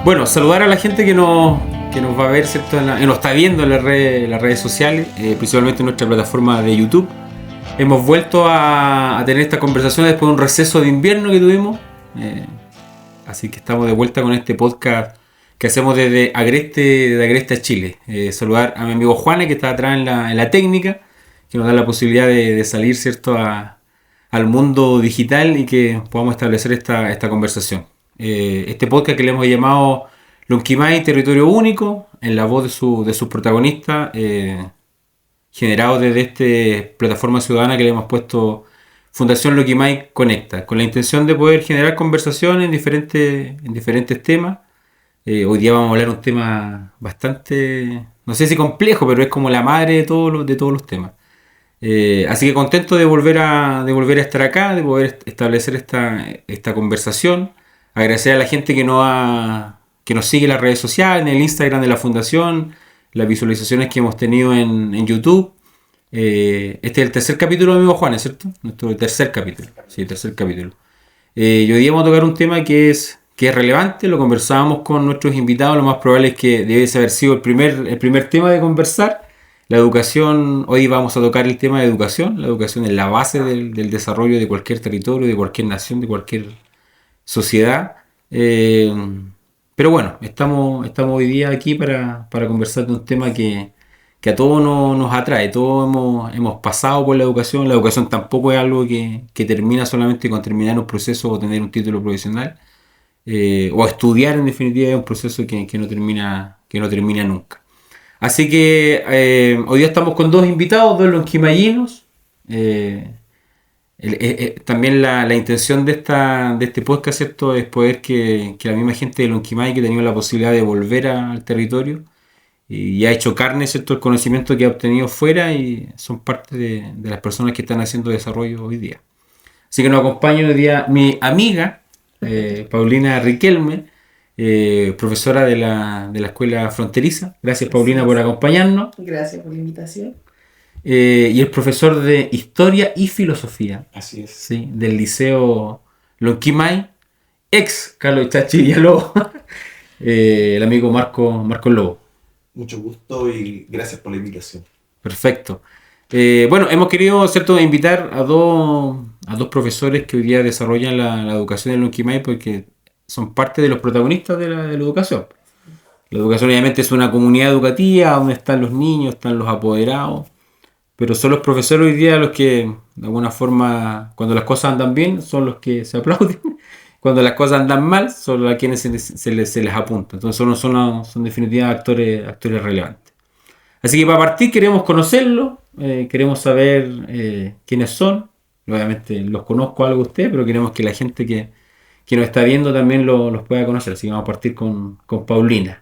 Bueno, saludar a la gente que nos va a ver, ¿cierto? Que nos está viendo en las redes sociales, principalmente en nuestra plataforma de YouTube. Hemos vuelto a tener esta conversación después de un receso de invierno que tuvimos. Así que estamos de vuelta con este podcast que hacemos desde Agreste, Chile. Saludar a mi amigo Juane, que está atrás en la técnica, que nos da la posibilidad de salir, ¿cierto?, al mundo digital y que podamos establecer esta conversación. Este podcast que le hemos llamado Lonquimay, Territorio Único, en la voz de sus protagonistas, generado desde esta plataforma ciudadana que le hemos puesto Fundación Lonquimay Conecta, con la intención de poder generar conversaciones en diferentes temas. Hoy día vamos a hablar de un tema bastante, no sé si complejo, pero es como la madre de todos los temas. Así que contento de volver a estar acá, de poder establecer esta conversación. Agradecer a la gente que nos sigue en las redes sociales, en el Instagram de la Fundación, las visualizaciones que hemos tenido en YouTube. Este es el tercer capítulo, amigo Juan, ¿cierto? Nuestro tercer capítulo. Sí, tercer capítulo. Y hoy día vamos a tocar un tema que es relevante, lo conversábamos con nuestros invitados, lo más probable es que debe haber sido el primer tema de conversar. La educación, hoy vamos a tocar el tema de educación. La educación es la base del desarrollo de cualquier territorio, de cualquier nación, de cualquier sociedad. Pero bueno, estamos hoy día aquí para conversar de un tema que a todos nos atrae. Todos hemos pasado por la educación. La educación tampoco es algo que termina solamente con terminar un proceso o tener un título profesional. O estudiar, en definitiva, es un proceso que no termina nunca. Así que hoy día estamos con dos invitados, dos lonquimayinos. También la intención de este podcast, ¿cierto?, es poder que la misma gente de Lonquimay, que ha tenido la posibilidad de volver al territorio y ha hecho carne, ¿cierto?, el conocimiento que ha obtenido fuera, y son parte de las personas que están haciendo desarrollo hoy día. Así que nos acompaña hoy día mi amiga Paulina Riquelme, profesora de la Escuela Fronteriza. Gracias, Paulina, por acompañarnos. Gracias por la invitación. Y el profesor de Historia y Filosofía. Así es. Sí, del Liceo Lonquimay, ex Carlos Chachi Villalobos, el amigo Marco Lobo. Mucho gusto y gracias por la invitación. Perfecto. Bueno, hemos querido, ¿cierto?, invitar a dos profesores que hoy día desarrollan la educación en Lonquimay, porque son parte de los protagonistas de la educación. La educación obviamente es una comunidad educativa donde están los niños, están los apoderados, pero son los profesores hoy día los que, de alguna forma, cuando las cosas andan bien, son los que se aplauden. Cuando las cosas andan mal, son a quienes se les apunta. Entonces son en definitiva actores relevantes. Así que para partir queremos conocerlos, queremos saber quiénes son. Obviamente los conozco algo a usted, pero queremos que la gente que nos está viendo también los pueda conocer. Así que vamos a partir con Paulina.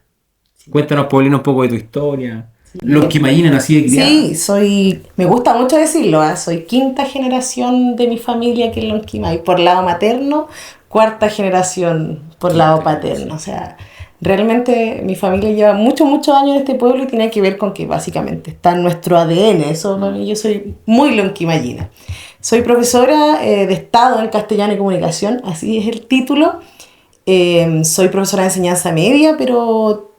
Sí. Cuéntanos, Paulina, un poco de tu historia. Sí. Lonquimayina, nací de criada. Sí, me gusta mucho decirlo, soy quinta generación de mi familia que es Lonquimay, por lado materno, cuarta generación por lado paterno. O sea, realmente mi familia lleva muchos años en este pueblo y tiene que ver con que básicamente está en nuestro ADN. Eso, yo soy muy lonquimayina. Soy profesora de Estado en Castellano y Comunicación, así es el título. Soy profesora de enseñanza media, pero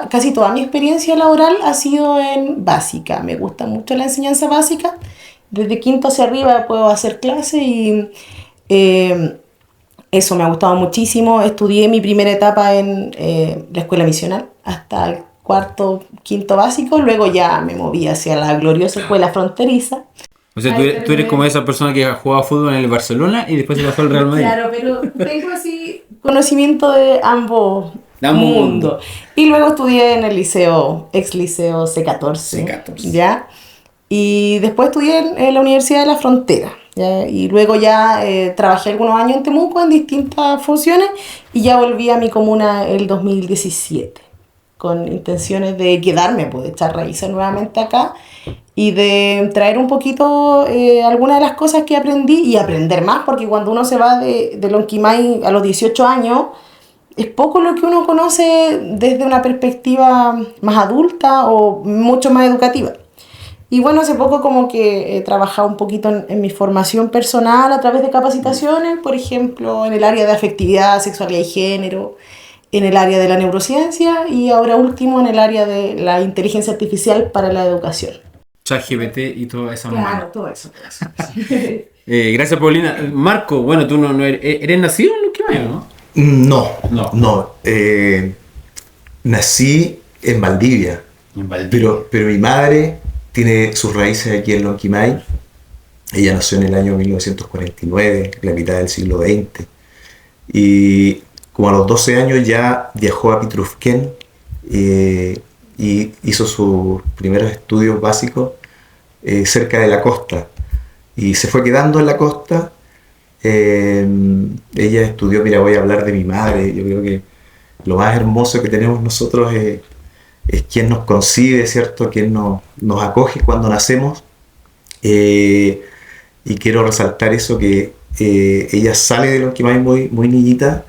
casi toda mi experiencia laboral ha sido en básica. Me gusta mucho la enseñanza básica. Desde quinto hacia arriba puedo hacer clases y eso me ha gustado muchísimo. Estudié mi primera etapa en la escuela misional hasta el cuarto, quinto básico. Luego ya me moví hacia la gloriosa escuela fronteriza. O sea, tú eres como esa persona que jugaba fútbol en el Barcelona y después se pasó al Real Madrid. Claro, pero tengo así conocimiento de ambos mundos. Y luego estudié en el ex liceo C14. ¿Ya? Y después estudié en la Universidad de la Frontera. ¿Ya? Y luego ya trabajé algunos años en Temuco en distintas funciones y ya volví a mi comuna el 2017 con intenciones de quedarme, de echar raíces nuevamente acá y de traer un poquito algunas de las cosas que aprendí y aprender más, porque cuando uno se va de Lonquimay a los 18 años, es poco lo que uno conoce desde una perspectiva más adulta o mucho más educativa. Y bueno, hace poco como que he trabajado un poquito en mi formación personal a través de capacitaciones, por ejemplo, en el área de afectividad, sexualidad y género, en el área de la neurociencia y ahora último en el área de la inteligencia artificial para la educación. ChatGPT y toda esa Claro, todo eso. Gracias, Paulina. Marco, bueno, tú no eres nacido en Lonquimay, ¿no? No. Nací en Valdivia. Pero mi madre tiene sus raíces aquí en Lonquimay. Ella nació en el año 1949, la mitad del siglo XX. Y como a los 12 años ya viajó a Pitrufquén y hizo sus primeros estudios básicos cerca de la costa. Y se fue quedando en la costa. Ella estudió, mira, voy a hablar de mi madre. Yo creo que lo más hermoso que tenemos nosotros es quien nos concibe, ¿cierto? Quien nos acoge cuando nacemos. Y quiero resaltar eso, que ella sale de Lonquimay muy niñita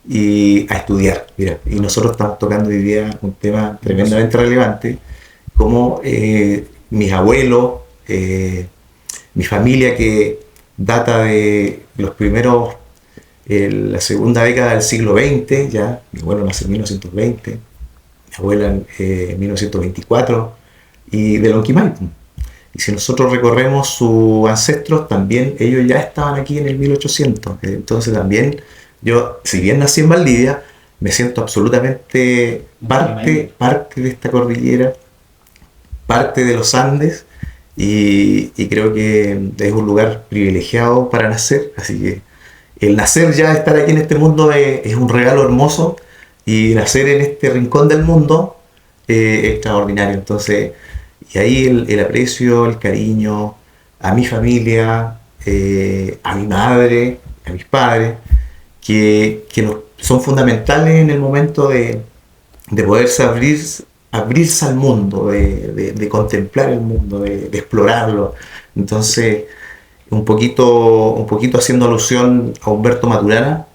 y a estudiar. Mira, y nosotros estamos tocando hoy día un tema tremendamente relevante, como mis abuelos, mi familia que data de los primeros, la segunda década del siglo XX, ya, mi abuelo nació en 1920, mi abuela en 1924, y de Lonquimay. Y si nosotros recorremos sus ancestros, también ellos ya estaban aquí en el 1800. Entonces también yo, si bien nací en Valdivia, me siento absolutamente parte de esta cordillera, parte de los Andes, y creo que es un lugar privilegiado para nacer. Así que el nacer ya, estar aquí en este mundo es un regalo hermoso, y nacer en este rincón del mundo es extraordinario. Entonces, y ahí el aprecio, el cariño a mi familia, a mi madre, a mis padres, que son fundamentales en el momento de poderse abrirse al mundo, de contemplar el mundo, de explorarlo. Entonces, un poquito haciendo alusión a Humberto Maturana,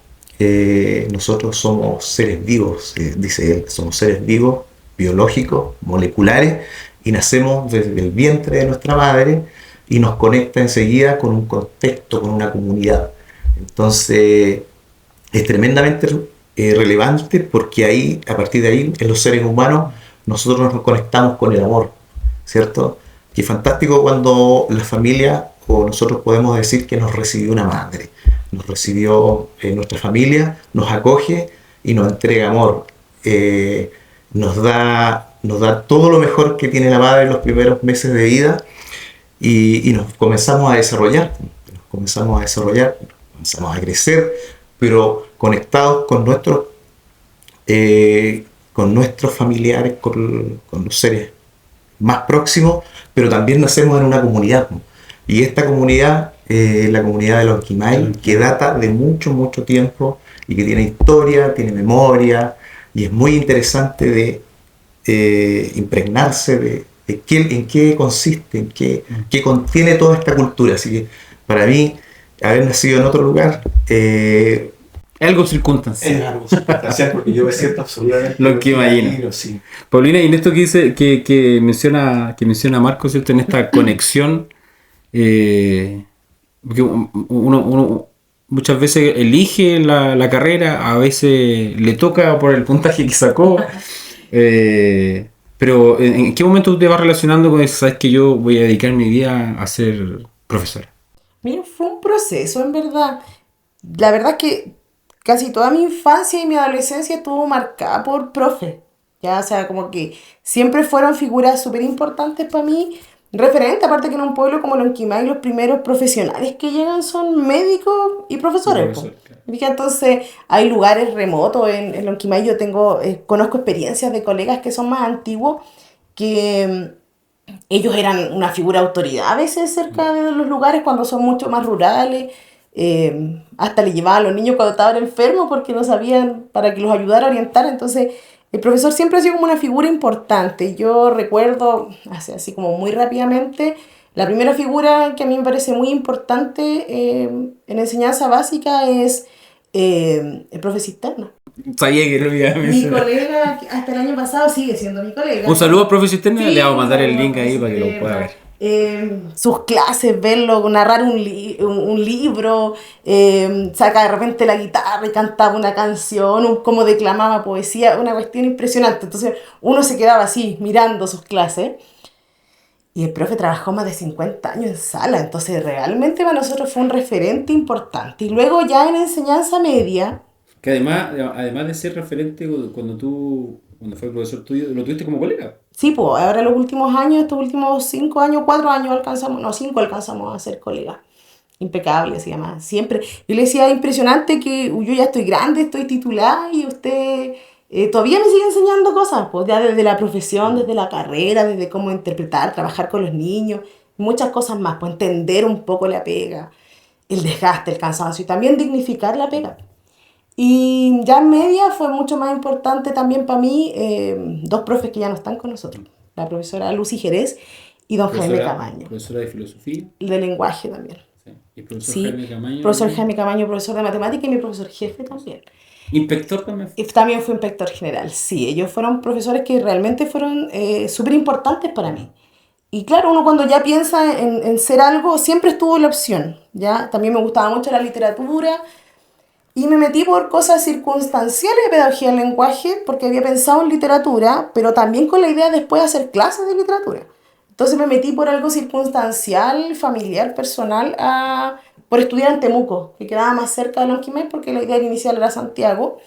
nosotros somos seres vivos, dice él, somos seres vivos, biológicos, moleculares, y nacemos desde el vientre de nuestra madre y nos conecta enseguida con un contexto, con una comunidad. Entonces es tremendamente relevante, porque ahí, a partir de ahí, en los seres humanos, nosotros nos conectamos con el amor, ¿cierto? Y es fantástico cuando la familia, o nosotros podemos decir que nos recibió una madre, nos recibió nuestra familia, nos acoge y nos entrega amor, nos da todo lo mejor que tiene la madre en los primeros meses de vida, y nos comenzamos a desarrollar, comenzamos a crecer, pero conectados con nuestros familiares, con los seres más próximos, pero también nacemos en una comunidad. Y esta comunidad es la comunidad de Lonquimay, que data de mucho tiempo y que tiene historia, tiene memoria, y es muy interesante de impregnarse de en qué consiste, en qué contiene toda esta cultura. Así que para mí, haber nacido en otro lugar es algo circunstancial. Es algo circunstancial, porque yo me siento absolutamente lo que imagino. Sí. Paulina, y en esto que dice, que menciona Marco, ¿cierto? En esta conexión, porque uno muchas veces elige la carrera, a veces le toca por el puntaje que sacó. Pero ¿en qué momento tú te vas relacionando con eso? Sabes que yo voy a dedicar mi vida a ser profesora. Mira, fue un proceso, en verdad. La verdad es que casi toda mi infancia y mi adolescencia estuvo marcada por profe. Ya, o sea, como que siempre fueron figuras súper importantes para mí, referente, aparte que en un pueblo como Lonquimay los primeros profesionales que llegan son médicos y profesores. Claro. Entonces hay lugares remotos en Lonquimay. Yo conozco experiencias de colegas que son más antiguos, que ellos eran una figura de autoridad a veces cerca de los lugares cuando son mucho más rurales. Hasta le llevaban a los niños cuando estaban enfermos porque no sabían, para que los ayudara a orientar. Entonces el profesor siempre ha sido como una figura importante. Yo recuerdo, así como muy rápidamente, la primera figura que a mí me parece muy importante en enseñanza básica es el profe Cisterna. Sabía que lo iba a mencionar. Mi colega, hasta el año pasado, sigue siendo mi colega. Un saludo al profe Cisterna, sí, le vamos a mandar el link ahí para que lo pueda ver. sus clases, verlo narrar un libro, saca de repente la guitarra y cantaba una canción, como declamaba poesía, una cuestión impresionante. Entonces uno se quedaba así mirando sus clases. Y el profe trabajó más de 50 años en sala, entonces realmente para nosotros fue un referente importante. Y luego ya en enseñanza media... Que además de ser referente, cuando fue profesor tuyo, lo tuviste como colega. Sí, pues ahora los últimos años, estos últimos 5 años, 4 años alcanzamos, 5 alcanzamos a ser colegas. Impecable, se llama, siempre. Yo le decía, impresionante que yo ya estoy grande, estoy titulada y usted todavía me sigue enseñando cosas, pues ya desde la profesión, desde la carrera, desde cómo interpretar, trabajar con los niños, muchas cosas más, pues entender un poco la pega, el desgaste, el cansancio y también dignificar la pega. Y ya en media fue mucho más importante también para mí 2 profes que ya no están con nosotros, la profesora Lucy Jerez y don Jaime Camaño. Profesora de filosofía. De lenguaje también. Sí. Y el profesor Jaime Camaño. Profesor Jaime Camaño, profesor de matemática y mi profesor jefe también. ¿Inspector también? También fue inspector general, sí. Ellos fueron profesores que realmente fueron súper importantes para mí. Y claro, uno cuando ya piensa en ser algo, siempre estuvo la opción, ¿ya? También me gustaba mucho la literatura y me metí por cosas circunstanciales de pedagogía del lenguaje porque había pensado en literatura, pero también con la idea de después hacer clases de literatura. Entonces me metí por algo circunstancial, familiar, personal, por estudiar en Temuco, que quedaba más cerca de Lonquimay porque la idea inicial era Santiago.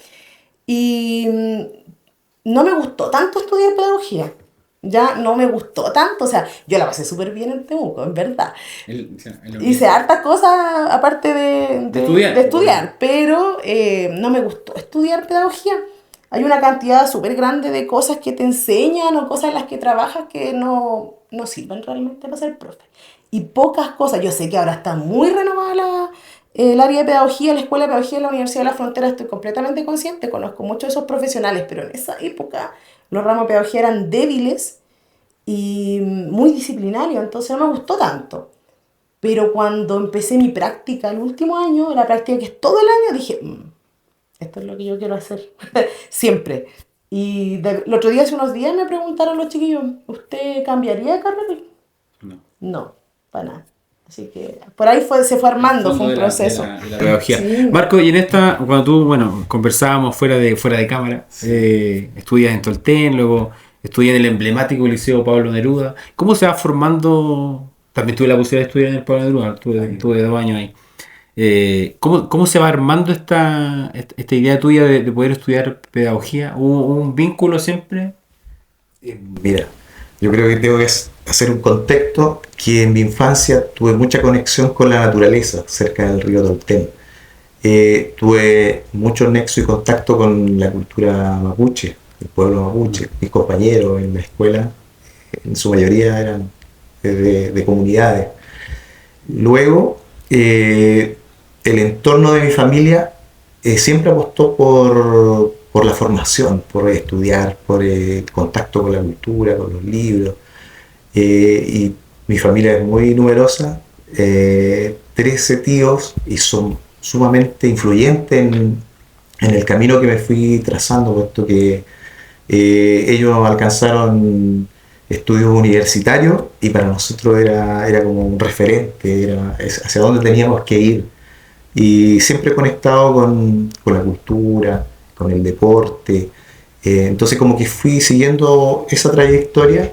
Y no me gustó tanto estudiar pedagogía. Ya no me gustó tanto, o sea, yo la pasé súper bien en Temuco, en verdad. Hice hartas cosas aparte de estudiar, pero no me gustó estudiar pedagogía. Hay una cantidad súper grande de cosas que te enseñan o cosas en las que trabajas que no sirven realmente para ser profe. Y pocas cosas, yo sé que ahora está muy renovada el área de pedagogía, la Escuela de Pedagogía de la Universidad de la Frontera, estoy completamente consciente, conozco muchos de esos profesionales, pero en esa época los ramos de pedagogía eran débiles y muy disciplinarios, entonces no me gustó tanto. Pero cuando empecé mi práctica el último año, la práctica que es todo el año, dije, esto es lo que yo quiero hacer, siempre. Y el otro día, hace unos días, me preguntaron los chiquillos, ¿usted cambiaría de carrera? No, para nada. Así que por ahí se fue armando, fue un proceso. De la pedagogía. Sí. Marco, y en esta, cuando tú, conversábamos fuera de cámara, estudias en Tolten, luego estudias en el emblemático Liceo Pablo Neruda. ¿Cómo se va formando? También tuve la posibilidad de estudiar en el Pablo Neruda, tuve 2 años ahí. ¿Cómo se va armando esta idea tuya de poder estudiar pedagogía? ¿Hubo un vínculo siempre? Mira, yo creo que tengo que hacer un contexto que en mi infancia tuve mucha conexión con la naturaleza cerca del río Tolten. Tuve mucho nexo y contacto con la cultura mapuche, el pueblo mapuche. Mis compañeros en la escuela, en su mayoría eran de comunidades. Luego, el entorno de mi familia siempre apostó por la formación, por estudiar, por el contacto con la cultura, con los libros. Y mi familia es muy numerosa, 13 tíos, y son sumamente influyentes en el camino que me fui trazando, puesto que ellos alcanzaron estudios universitarios y para nosotros era como un referente, era hacia dónde teníamos que ir. Y siempre conectado con la cultura, con el deporte. Entonces como que fui siguiendo esa trayectoria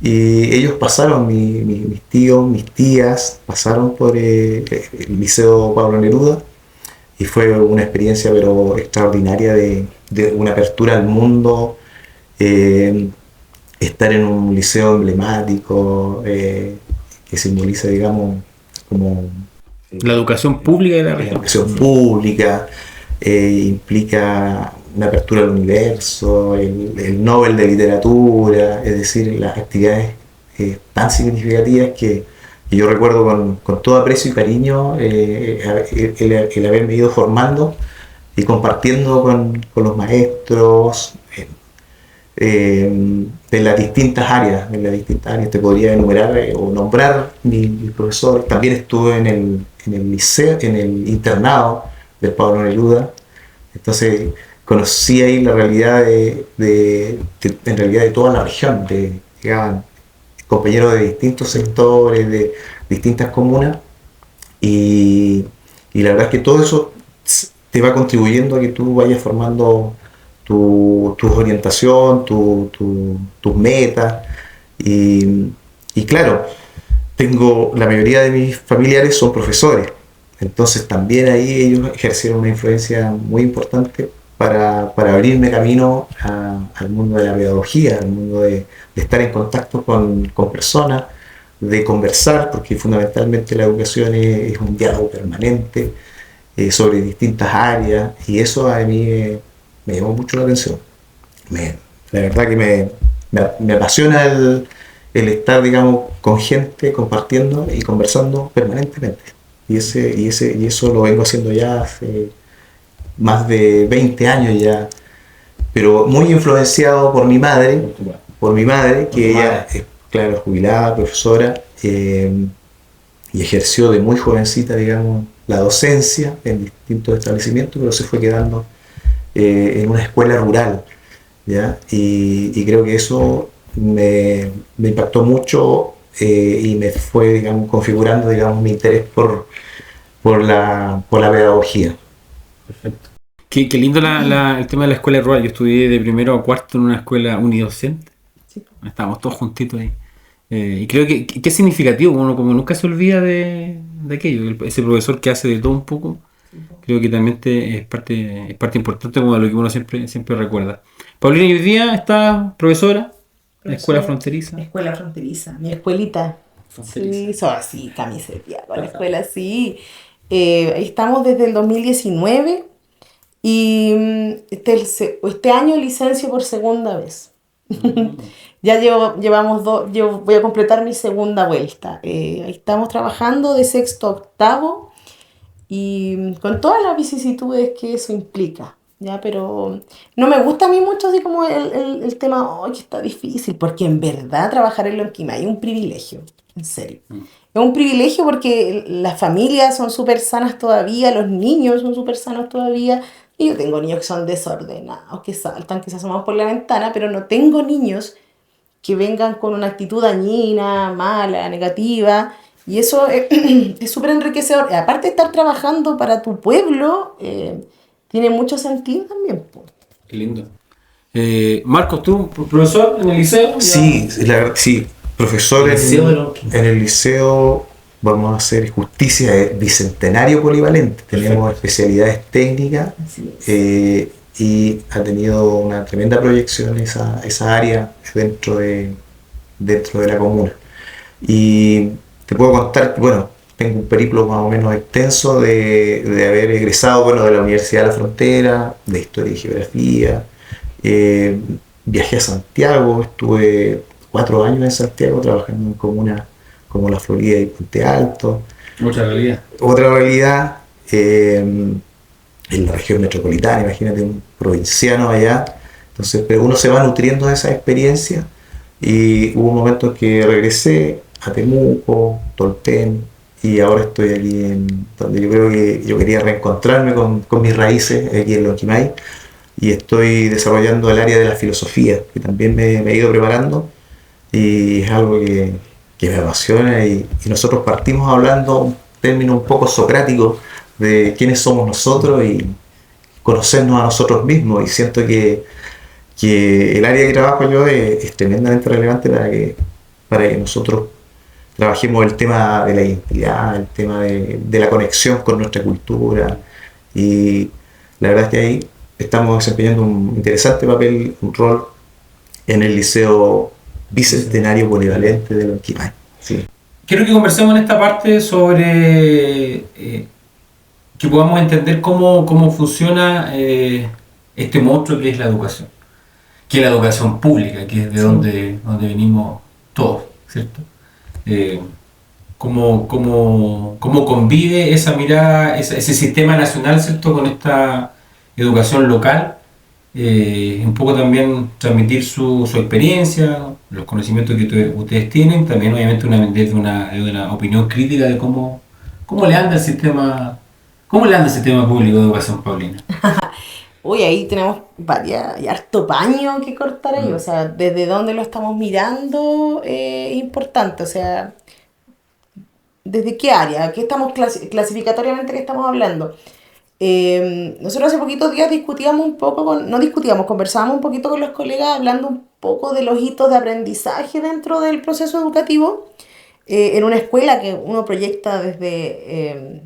y ellos pasaron, mis tíos, mis tías, pasaron por el Liceo Pablo Neruda y fue una experiencia pero extraordinaria de una apertura al mundo, estar en un liceo emblemático que simboliza, digamos, como... La educación pública de la región. La educación pública implica una apertura al universo, el Nobel de Literatura, es decir, las actividades tan significativas que yo recuerdo con todo aprecio y cariño el haberme ido formando y compartiendo con los maestros de las distintas áreas. Te podría enumerar o nombrar mis profesores. También estuve en el liceo, en el internado del Pablo Neruda, entonces conocí ahí la realidad en realidad de toda la región. Llegaban compañeros de distintos sectores, de distintas comunas, y la verdad es que todo eso te va contribuyendo a que tú vayas formando tu orientación, tus metas, y claro, la mayoría de mis familiares son profesores, entonces también ahí ellos ejercieron una influencia muy importante para abrirme camino al mundo de la pedagogía, al mundo de estar en contacto con personas, de conversar, porque fundamentalmente la educación es un diálogo permanente sobre distintas áreas, y eso a mí me llamó mucho la atención. La verdad que me apasiona el estar, digamos, con gente, compartiendo y conversando permanentemente. Y eso lo vengo haciendo ya hace más de 20 años ya, pero muy influenciado por mi madre, que ella es, claro, jubilada, profesora, y ejerció de muy jovencita, digamos, la docencia en distintos establecimientos, pero se fue quedando en una escuela rural, ¿ya? Y creo que eso me impactó mucho, y me fue, digamos, configurando, digamos, mi interés por la pedagogía. Perfecto. Qué lindo el tema de la escuela rural. Yo estudié de primero a cuarto en una escuela unidocente. Sí. Estábamos todos juntitos ahí. Y creo que es significativo, uno como nunca se olvida de aquello. Ese profesor que hace de todo un poco, creo que también es parte importante como de lo que uno siempre recuerda. Paulina, hoy día está profesora en la Escuela Fronteriza. Escuela Fronteriza, mi escuelita. Fronteriza. Sí, son así, camiseta con la escuela, sí. Estamos desde el 2019 y este año licencio por segunda vez. Ya yo voy a completar mi segunda vuelta. Estamos trabajando de sexto a octavo y con todas las vicisitudes que eso implica, ¿ya? Pero no me gusta a mí mucho así como el tema, que está difícil, porque en verdad trabajar en Lonquimay es un privilegio, en serio. Es un privilegio porque las familias son súper sanas todavía, los niños son súper sanos todavía. Y yo tengo niños que son desordenados, que saltan, que se asoman por la ventana, pero no tengo niños que vengan con una actitud dañina, mala, negativa. Y eso es súper enriquecedor. Aparte de estar trabajando para tu pueblo, tiene mucho sentido también. Qué lindo. Marcos, ¿tú profesor en el liceo? Sí, sí. Profesor en el liceo, vamos a hacer justicia, es bicentenario polivalente. Tenemos especialidades técnicas, y ha tenido una tremenda proyección esa área dentro de la comuna. Y te puedo contar que, bueno, tengo un periplo más o menos extenso de haber egresado, bueno, de la Universidad de la Frontera, de Historia y Geografía. Viajé a Santiago, estuve 4 años en Santiago trabajando en comunas como La Florida y Puente Alto. Otra realidad, en la región metropolitana, imagínate un provinciano allá. Entonces, pero uno se va nutriendo de esa experiencia, y hubo un momento que regresé a Temuco, Tolten, y ahora estoy aquí donde yo creo que yo quería reencontrarme con mis raíces, aquí en Lonquimay, y estoy desarrollando el área de la filosofía, que también me he ido preparando, y es algo que me apasiona, y nosotros partimos hablando un término un poco socrático de quiénes somos nosotros y conocernos a nosotros mismos, y siento que el área que trabajo yo es tremendamente relevante para que nosotros trabajemos el tema de la identidad, el tema de la conexión con nuestra cultura, y la verdad es que ahí estamos desempeñando un interesante papel, un rol en el Liceo Bicentenario Polivalente de Lonquimay. Sí. Quiero que conversemos en esta parte sobre que podamos entender cómo funciona este monstruo que es la educación, que es la educación pública, que es de donde venimos todos, ¿cierto? Cómo convive esa mirada, ese sistema nacional, ¿cierto?, con esta educación local. Un poco también transmitir su experiencia, los conocimientos que ustedes tienen, también obviamente desde una opinión crítica de cómo le anda el sistema público de educación, Paulina. Uy, ahí tenemos y harto paño que cortar ahí, o sea, desde dónde lo estamos mirando es importante, o sea, desde qué área, qué estamos clasificatoriamente que estamos hablando. Nosotros hace poquitos días discutíamos un poco, conversábamos un poquito con los colegas hablando un poco de los hitos de aprendizaje dentro del proceso educativo, en una escuela que uno proyecta desde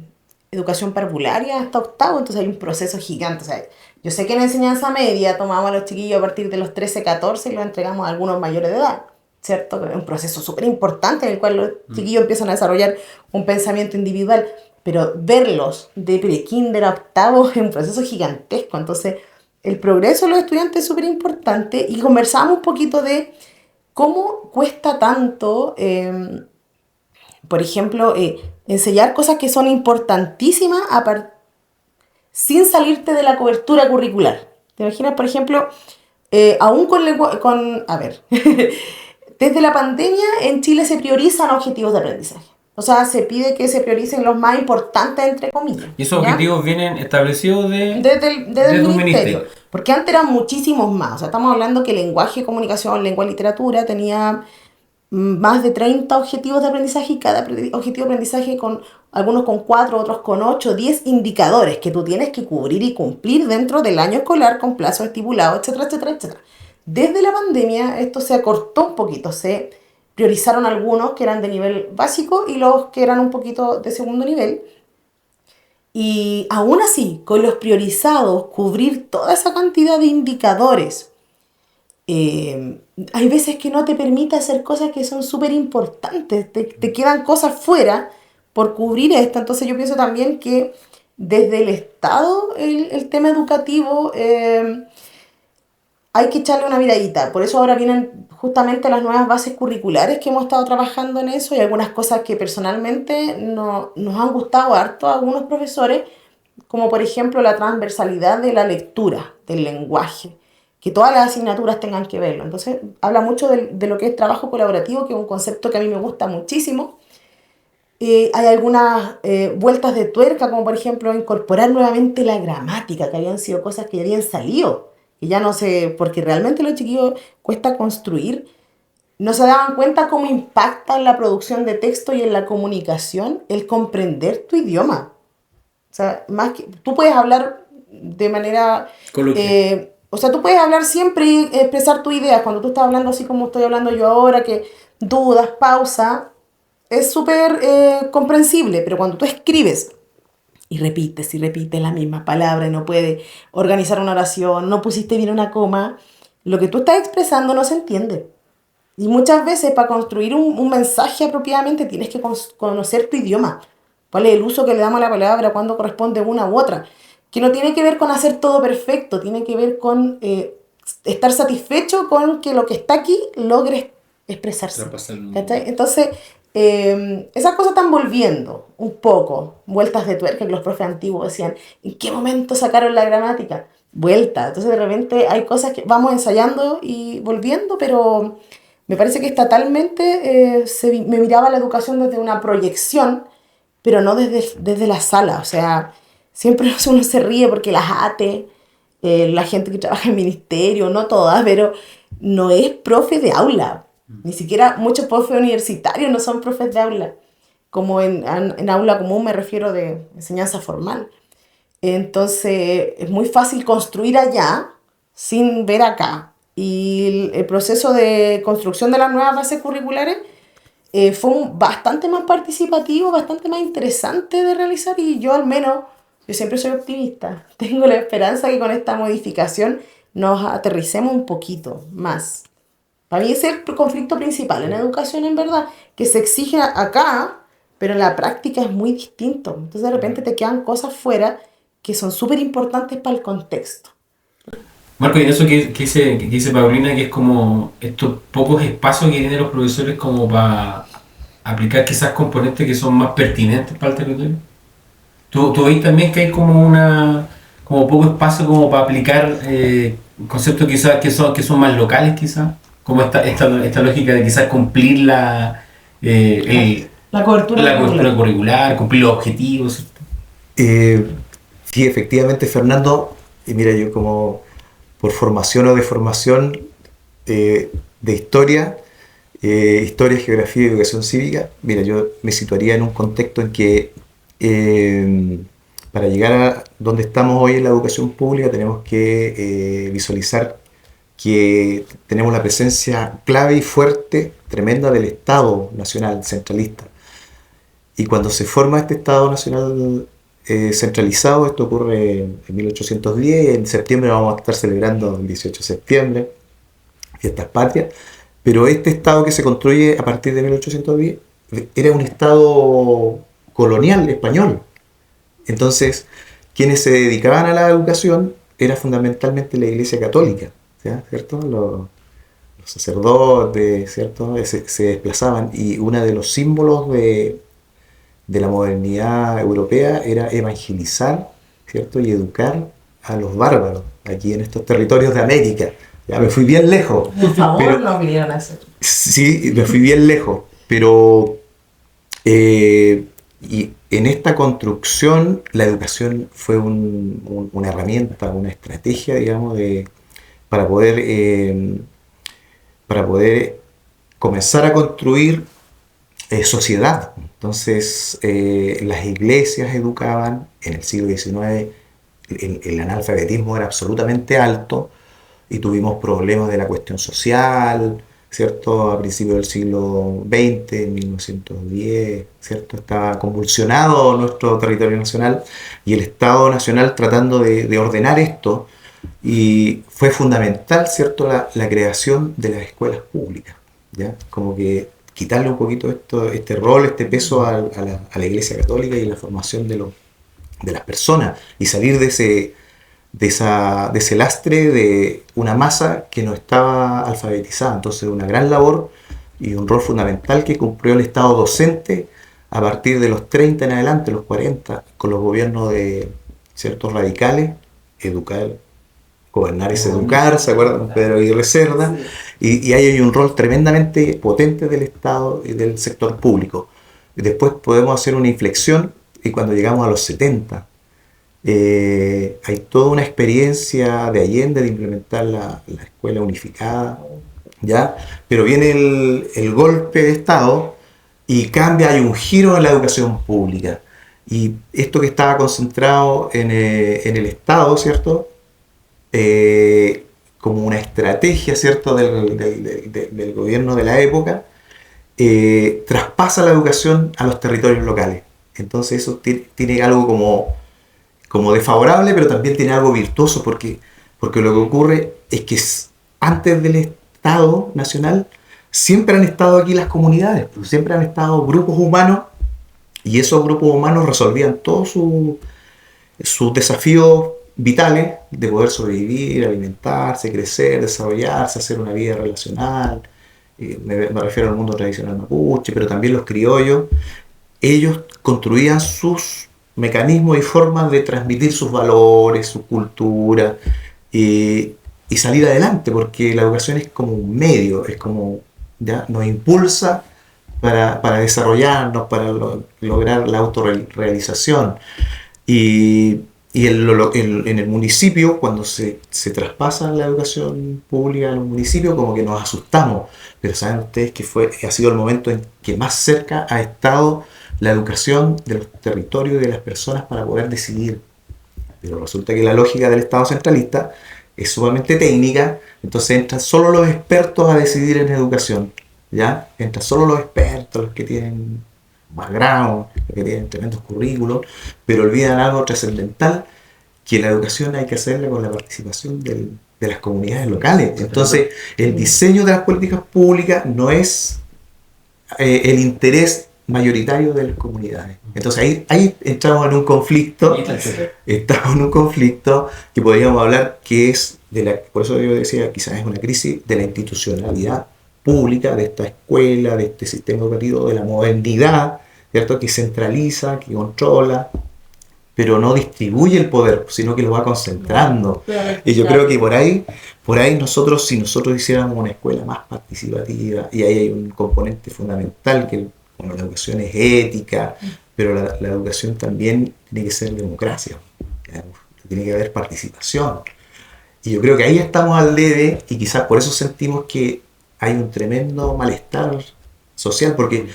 educación parvularia hasta octavo, entonces hay un proceso gigante, o sea, yo sé que en enseñanza media tomamos a los chiquillos a partir de los 13, 14 y los entregamos a algunos mayores de edad, ¿cierto? Es un proceso súper importante en el cual los chiquillos empiezan a desarrollar un pensamiento individual, pero verlos de pre-kinder a octavo es un proceso gigantesco, entonces el progreso de los estudiantes es súper importante y conversamos un poquito de cómo cuesta tanto, por ejemplo, enseñar cosas que son importantísimas sin salirte de la cobertura curricular. ¿Te imaginas, por ejemplo, aún desde la pandemia en Chile se priorizan objetivos de aprendizaje? O sea, se pide que se prioricen los más importantes, entre comillas. ¿Y esos objetivos vienen establecidos desde el ministerio? Porque antes eran muchísimos más. O sea, estamos hablando que lenguaje, comunicación, lengua y literatura tenía más de 30 objetivos de aprendizaje y cada objetivo de aprendizaje con algunos con 4, otros con 8, 10 indicadores que tú tienes que cubrir y cumplir dentro del año escolar con plazo estipulado, etcétera, etcétera, etcétera. Desde la pandemia esto se acortó un poquito, se priorizaron algunos que eran de nivel básico y los que eran un poquito de segundo nivel. Y aún así, con los priorizados, cubrir toda esa cantidad de indicadores, hay veces que no te permite hacer cosas que son súper importantes, te quedan cosas fuera por cubrir esto. Entonces yo pienso también que desde el Estado el tema educativo hay que echarle una miradita. Por eso ahora vienen justamente las nuevas bases curriculares que hemos estado trabajando en eso y algunas cosas que personalmente nos han gustado harto a algunos profesores, como por ejemplo la transversalidad de la lectura, del lenguaje, que todas las asignaturas tengan que verlo. Entonces habla mucho de lo que es trabajo colaborativo, que es un concepto que a mí me gusta muchísimo. Hay algunas vueltas de tuerca, como por ejemplo incorporar nuevamente la gramática, que habían sido cosas que ya habían salido, y ya no sé, porque realmente los chiquillos cuesta construir, no se daban cuenta cómo impacta en la producción de texto y en la comunicación el comprender tu idioma. O sea, más que tú puedes hablar de manera o sea, tú puedes hablar siempre y expresar tus ideas. Cuando tú estás hablando así como estoy hablando yo ahora, que dudas, pausa, es súper comprensible. Pero cuando tú escribes y repites la misma palabra y no puedes organizar una oración, no pusiste bien una coma, lo que tú estás expresando no se entiende. Y muchas veces para construir un mensaje apropiadamente tienes que conocer tu idioma. ¿Cuál es el uso que le damos a la palabra? ¿Cuándo corresponde una u otra? Que no tiene que ver con hacer todo perfecto, tiene que ver con estar satisfecho con que lo que está aquí logre expresarse. Entonces, esas cosas están volviendo un poco, vueltas de tuerca que los profes antiguos decían, ¿en qué momento sacaron la gramática? Vuelta. Entonces de repente hay cosas que vamos ensayando y volviendo, pero me parece que estatalmente me miraba la educación desde una proyección, pero no desde la sala. O sea, siempre uno se ríe porque las ATE, la gente que trabaja en ministerio, no todas, pero no es profe de aula. Ni siquiera muchos profes universitarios no son profes de aula. Como en aula común me refiero de enseñanza formal. Entonces es muy fácil construir allá sin ver acá. Y el proceso de construcción de las nuevas bases curriculares fue bastante más participativo, bastante más interesante de realizar, y yo siempre soy optimista. Tengo la esperanza que con esta modificación nos aterricemos un poquito más. Para mí ese es el conflicto principal en educación, en verdad, que se exige acá, pero en la práctica es muy distinto. Entonces de repente te quedan cosas fuera que son súper importantes para el contexto. Marco, y eso que dice Paulina, que es como estos pocos espacios que tienen los profesores como para aplicar quizás componentes que son más pertinentes para el territorio. ¿Tú veis también que hay como poco espacio como para aplicar conceptos quizás que son más locales quizás? Como esta lógica de quizás cumplir la cobertura curricular, cumplir los objetivos. Sí, efectivamente, Fernando. Y mira, yo como por formación o deformación de historia, historia, geografía y educación cívica, mira, yo me situaría en un contexto en que para llegar a donde estamos hoy en la educación pública tenemos que visualizar que tenemos la presencia clave y fuerte, tremenda del Estado Nacional centralista. Y cuando se forma este Estado Nacional centralizado, esto ocurre en 1810, en septiembre vamos a estar celebrando el 18 de septiembre, fiestas patrias, pero este Estado que se construye a partir de 1810 era un Estado colonial español. Entonces, quienes se dedicaban a la educación era fundamentalmente la Iglesia Católica, ¿cierto? Los sacerdotes, ¿cierto? Se desplazaban, y uno de los símbolos de la modernidad europea era evangelizar, ¿cierto? Y educar a los bárbaros aquí en estos territorios de América. Ya me fui bien lejos. Por favor, no vinieron a hacer. Sí, me fui bien lejos, pero y en esta construcción la educación fue una herramienta, una estrategia, digamos, para poder comenzar a construir sociedad. Entonces, las iglesias educaban. En el siglo XIX el analfabetismo era absolutamente alto y tuvimos problemas de la cuestión social, ¿cierto? A principios del siglo XX, en 1910, ¿cierto? Estaba convulsionado nuestro territorio nacional y el Estado Nacional tratando de ordenar esto, y fue fundamental, ¿cierto? La creación de las escuelas públicas, ¿ya? Como que quitarle un poquito este rol, este peso a la Iglesia Católica y la formación de las personas, y salir de ese lastre de una masa que no estaba alfabetizada. Entonces, una gran labor y un rol fundamental que cumplió el Estado docente a partir de los 30 en adelante, los 40, con los gobiernos de ciertos radicales, gobernar es educar, ¿se acuerdan? Pedro Aguirre Cerda, y ahí hay un rol tremendamente potente del Estado y del sector público. Y después podemos hacer una inflexión, y cuando llegamos a los 70, hay toda una experiencia de Allende de implementar la escuela unificada, ¿ya? Pero viene el golpe de Estado y cambia, hay un giro en la educación pública. Y esto que estaba concentrado en el Estado, ¿cierto? Como una estrategia, ¿cierto? del gobierno de la época, traspasa la educación a los territorios locales. Entonces eso tiene algo como desfavorable, pero también tiene algo virtuoso, porque lo que ocurre es que antes del Estado Nacional siempre han estado aquí las comunidades, siempre han estado grupos humanos, y esos grupos humanos resolvían todos sus desafíos vitales de poder sobrevivir, alimentarse, crecer, desarrollarse, hacer una vida relacional. Me refiero al mundo tradicional mapuche, pero también los criollos. Ellos construían sus mecanismos y formas de transmitir sus valores, su cultura, y salir adelante, porque la educación es como un medio, es como, ¿ya? Nos impulsa para desarrollarnos, para lograr la autorrealización. Y en el municipio, cuando se traspasa la educación pública a los municipios, como que nos asustamos, pero saben ustedes que ha sido el momento en que más cerca ha estado la educación de los territorios y de las personas para poder decidir. Pero resulta que la lógica del Estado centralista es sumamente técnica, entonces entran solo los expertos a decidir en educación, ¿ya? Entran solo los expertos, los que tienen background, los que tienen tremendos currículos, pero olvidan algo trascendental, que la educación hay que hacerla con la participación de las comunidades locales. Entonces, el diseño de las políticas públicas no es el interés mayoritario de las comunidades. Entonces ahí entramos en un conflicto, que podríamos hablar que es por eso yo decía, quizás es una crisis de la institucionalidad pública, de esta escuela, de este sistema educativo, de la modernidad, ¿cierto? Que centraliza, que controla, pero no distribuye el poder, sino que lo va concentrando. Y yo creo que por ahí si nosotros hiciéramos una escuela más participativa, y ahí hay un componente fundamental que la educación es ética, pero la educación también tiene que ser democracia. tiene que haber participación. Y yo creo que ahí estamos al debe y quizás por eso sentimos que hay un tremendo malestar social, porque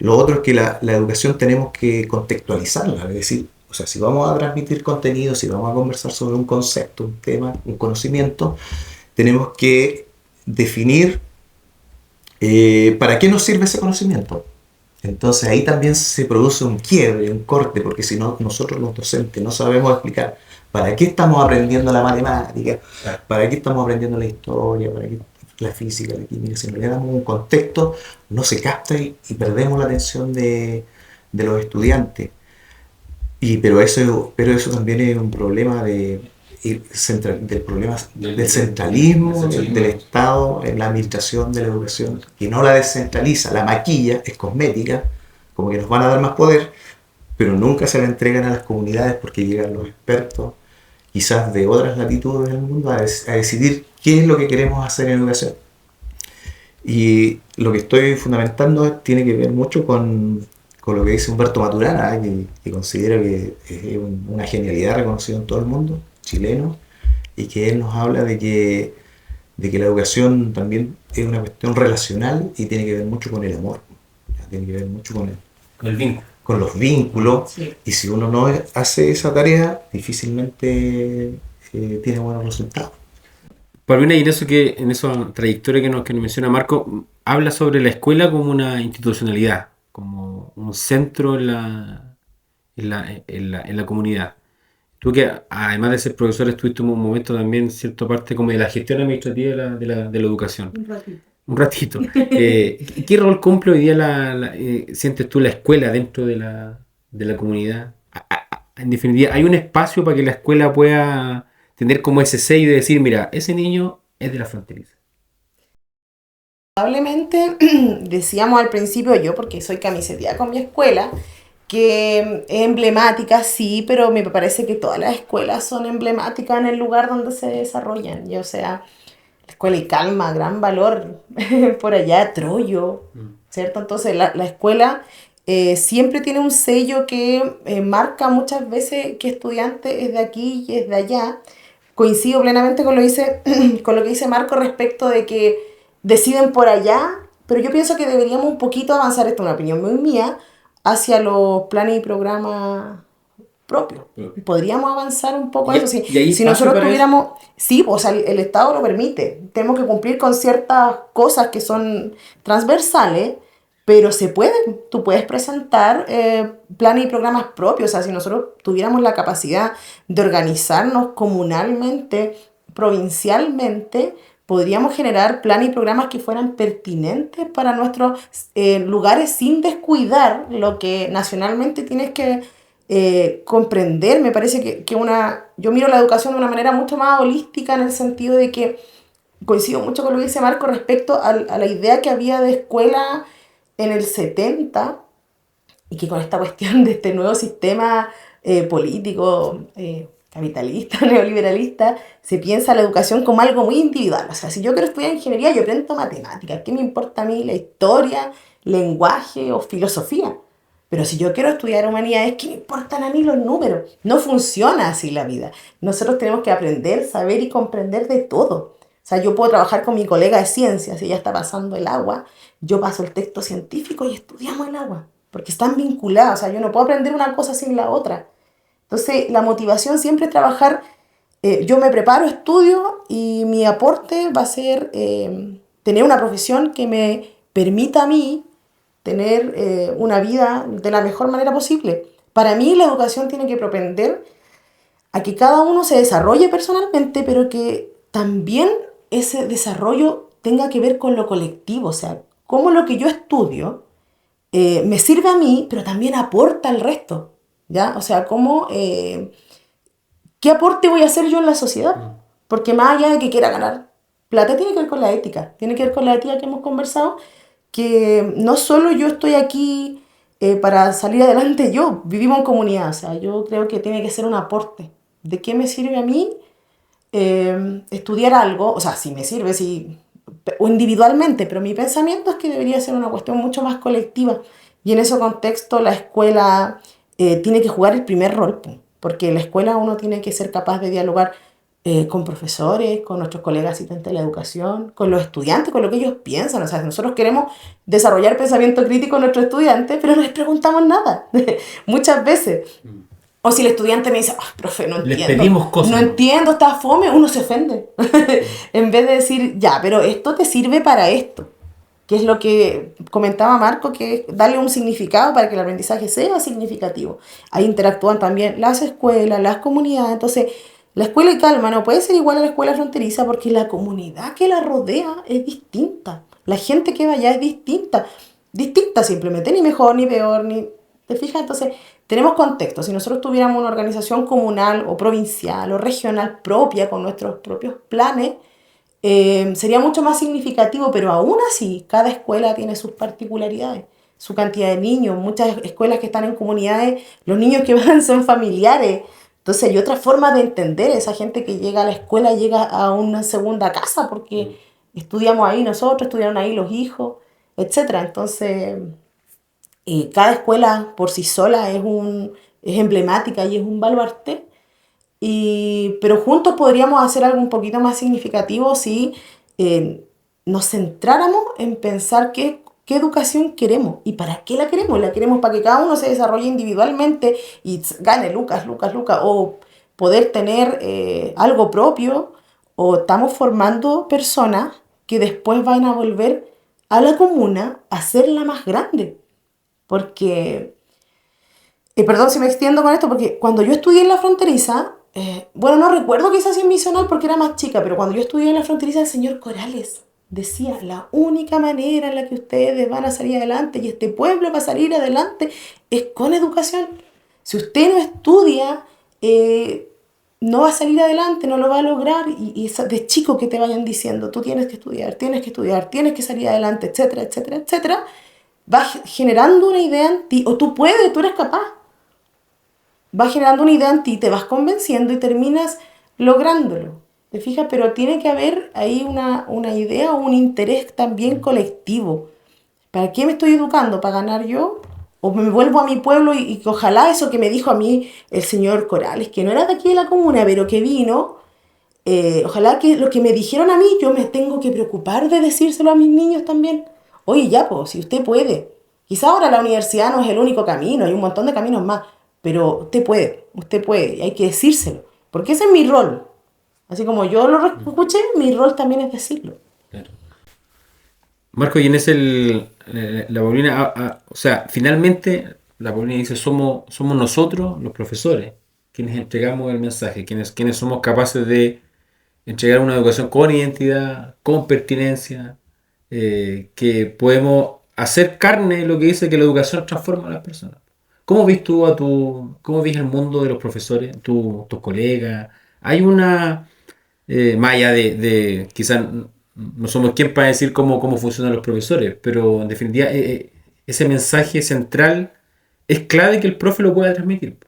lo otro es que la educación tenemos que contextualizarla, es decir, o sea, si vamos a transmitir contenido, si vamos a conversar sobre un concepto, un tema, un conocimiento, tenemos que definir para qué nos sirve ese conocimiento. Entonces ahí también se produce un quiebre, un corte, porque si no, nosotros los docentes no sabemos explicar para qué estamos aprendiendo la matemática, para qué estamos aprendiendo la historia, para qué la física, la química. Si no le damos un contexto, no se capta y perdemos la atención de los estudiantes. Pero eso también es un problema del centralismo del Estado en la administración de la educación, que no la descentraliza, la maquilla, es cosmética, como que nos van a dar más poder, pero nunca se la entregan a las comunidades porque llegan los expertos, quizás de otras latitudes del mundo, a decidir qué es lo que queremos hacer en educación. Y lo que estoy fundamentando tiene que ver mucho con lo que dice Humberto Maturana, que considero que es una genialidad reconocida en todo el mundo, chileno, y que él nos habla de que la educación también es una cuestión relacional y tiene que ver mucho con el amor, tiene que ver mucho con el vínculo. Con los vínculos, Sí. Y si uno no hace esa tarea, difícilmente tiene buenos resultados. Paulina, y en esa trayectoria que nos menciona Marco, habla sobre la escuela como una institucionalidad, como un centro en la comunidad. Tú que además de ser profesor estuviste un momento también, cierta parte como de la gestión administrativa de la educación. Un ratito. ¿Qué rol cumple hoy día sientes tú la escuela dentro de la comunidad? En definitiva, ¿hay un espacio para que la escuela pueda tener como ese sello de decir, mira, ese niño es de la fronteriza? Probablemente decíamos al principio, yo porque soy camisetera con mi escuela, que es emblemática, sí, pero me parece que todas las escuelas son emblemáticas en el lugar donde se desarrollan. Y, o sea, la escuela y Calma, gran valor, por allá, Troyo, ¿cierto? Entonces la escuela siempre tiene un sello que marca muchas veces que estudiante es de aquí y es de allá. Coincido plenamente con con lo que dice Marco respecto de que deciden por allá, pero yo pienso que deberíamos un poquito avanzar, esta es una opinión muy mía, hacia los planes y programas propios. Podríamos avanzar un poco en eso. Si nosotros tuviéramos... Sí, o sea, el Estado lo permite. Tenemos que cumplir con ciertas cosas que son transversales, pero se pueden. Tú puedes presentar planes y programas propios. O sea, si nosotros tuviéramos la capacidad de organizarnos comunalmente, provincialmente, podríamos generar planes y programas que fueran pertinentes para nuestros lugares sin descuidar lo que nacionalmente tienes que comprender. Me parece yo miro la educación de una manera mucho más holística, en el sentido de que coincido mucho con lo que dice Marco respecto a la idea que había de escuela en el 70, y que con esta cuestión de este nuevo sistema político capitalista, neoliberalista, se piensa la educación como algo muy individual. O sea, si yo quiero estudiar ingeniería, yo aprendo matemáticas. ¿Qué me importa a mí la historia, lenguaje o filosofía? Pero si yo quiero estudiar humanidades, ¿qué me importan a mí los números? No funciona así la vida. Nosotros tenemos que aprender, saber y comprender de todo. O sea, yo puedo trabajar con mi colega de ciencias, si ella está pasando el agua, yo paso el texto científico y estudiamos el agua, porque están vinculados. O sea, yo no puedo aprender una cosa sin la otra. Entonces, la motivación siempre es trabajar, yo me preparo, estudio, y mi aporte va a ser tener una profesión que me permita a mí tener una vida de la mejor manera posible. Para mí, la educación tiene que propender a que cada uno se desarrolle personalmente, pero que también ese desarrollo tenga que ver con lo colectivo. O sea, cómo lo que yo estudio me sirve a mí, pero también aporta al resto. ¿Ya? O sea, ¿qué aporte voy a hacer yo en la sociedad? Porque más allá de que quiera ganar plata, tiene que ver con la ética. Tiene que ver con la ética que hemos conversado, que no solo yo estoy aquí para salir adelante yo, vivimos en comunidad. O sea, yo creo que tiene que ser un aporte. ¿De qué me sirve a mí estudiar algo? O sea, si me sirve, o individualmente, pero mi pensamiento es que debería ser una cuestión mucho más colectiva. Y en ese contexto la escuela tiene que jugar el primer rol. porque en la escuela uno tiene que ser capaz de dialogar con profesores, con nuestros colegas asistentes de la educación, con los estudiantes, con lo que ellos piensan. O sea, nosotros queremos desarrollar pensamiento crítico en nuestros estudiantes, pero no les preguntamos nada, muchas veces. O si el estudiante me dice, profe, no entiendo. Les pedimos cosas. No entiendo, está fome, uno se ofende. En vez de decir, ya, pero esto te sirve para esto. Que es lo que comentaba Marco, que es darle un significado para que el aprendizaje sea significativo. Ahí interactúan también las escuelas, las comunidades. Entonces, la escuela y calma no puede ser igual a la escuela fronteriza porque la comunidad que la rodea es distinta. La gente que va allá es distinta. Distinta simplemente, ni mejor, ni peor, ni... ¿Te fijas? Entonces, tenemos contexto. Si nosotros tuviéramos una organización comunal o provincial o regional propia con nuestros propios planes, sería mucho más significativo, pero aún así, cada escuela tiene sus particularidades, su cantidad de niños. Muchas escuelas que están en comunidades, los niños que van son familiares. Entonces hay otra forma de entender esa gente que llega a la escuela, llega a una segunda casa porque estudiamos ahí nosotros, estudiaron ahí los hijos, etc. Entonces, cada escuela por sí sola es emblemática y es un baluarte. Pero juntos podríamos hacer algo un poquito más significativo si nos centráramos en pensar qué educación queremos y para qué la queremos. La queremos para que cada uno se desarrolle individualmente y gane lucas, o poder tener algo propio, o estamos formando personas que después van a volver a la comuna a hacerla más grande. Porque, perdón si me extiendo con esto, porque cuando yo estudié en la fronteriza, no recuerdo quizás en misional porque era más chica, pero cuando yo estudié en la fronteriza, el señor Corales decía, la única manera en la que ustedes van a salir adelante y este pueblo va a salir adelante es con educación. Si usted no estudia, no va a salir adelante, no lo va a lograr. Y de chico que te vayan diciendo, tú tienes que estudiar, tienes que salir adelante, etcétera, etcétera, etcétera, vas generando una idea en ti, o tú puedes, tú eres capaz. Vas generando una idea en ti, te vas convenciendo y terminas lográndolo. ¿Te fijas? Pero tiene que haber ahí una idea o un interés también colectivo. ¿Para qué me estoy educando? ¿Para ganar yo? ¿O me vuelvo a mi pueblo y que ojalá eso que me dijo a mí el señor Corales, que no era de aquí de la comuna, pero que vino, ojalá que lo que me dijeron a mí, yo me tengo que preocupar de decírselo a mis niños también. Oye, ya, pues, si usted puede. Quizá ahora la universidad no es el único camino, hay un montón de caminos más. Pero usted puede, y hay que decírselo, porque ese es mi rol. Así como yo lo escuché, mi rol también es decirlo. Claro. Marco, y en ese la Paulina, o sea, finalmente la Paulina dice, somos nosotros, los profesores, quienes entregamos el mensaje, quienes somos capaces de entregar una educación con identidad, con pertinencia, que podemos hacer carne lo que dice que la educación transforma a las personas. ¿Cómo ves tú cómo ves el mundo de los profesores, tus colegas? Hay una, más allá de quizás no somos quien para decir cómo funcionan los profesores, pero en definitiva ese mensaje central es clave que el profe lo pueda transmitir,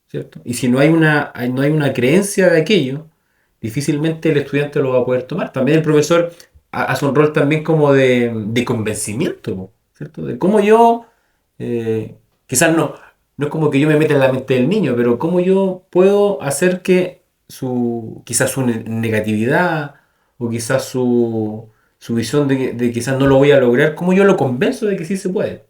¿cierto? Y si no hay una creencia de aquello, difícilmente el estudiante lo va a poder tomar. También el profesor hace un rol también como de convencimiento, ¿cierto? De cómo yo... quizás no es como que yo me meta en la mente del niño, pero cómo yo puedo hacer que quizás su negatividad o quizás su visión de que quizás no lo voy a lograr, cómo yo lo convenzo de que sí se puede.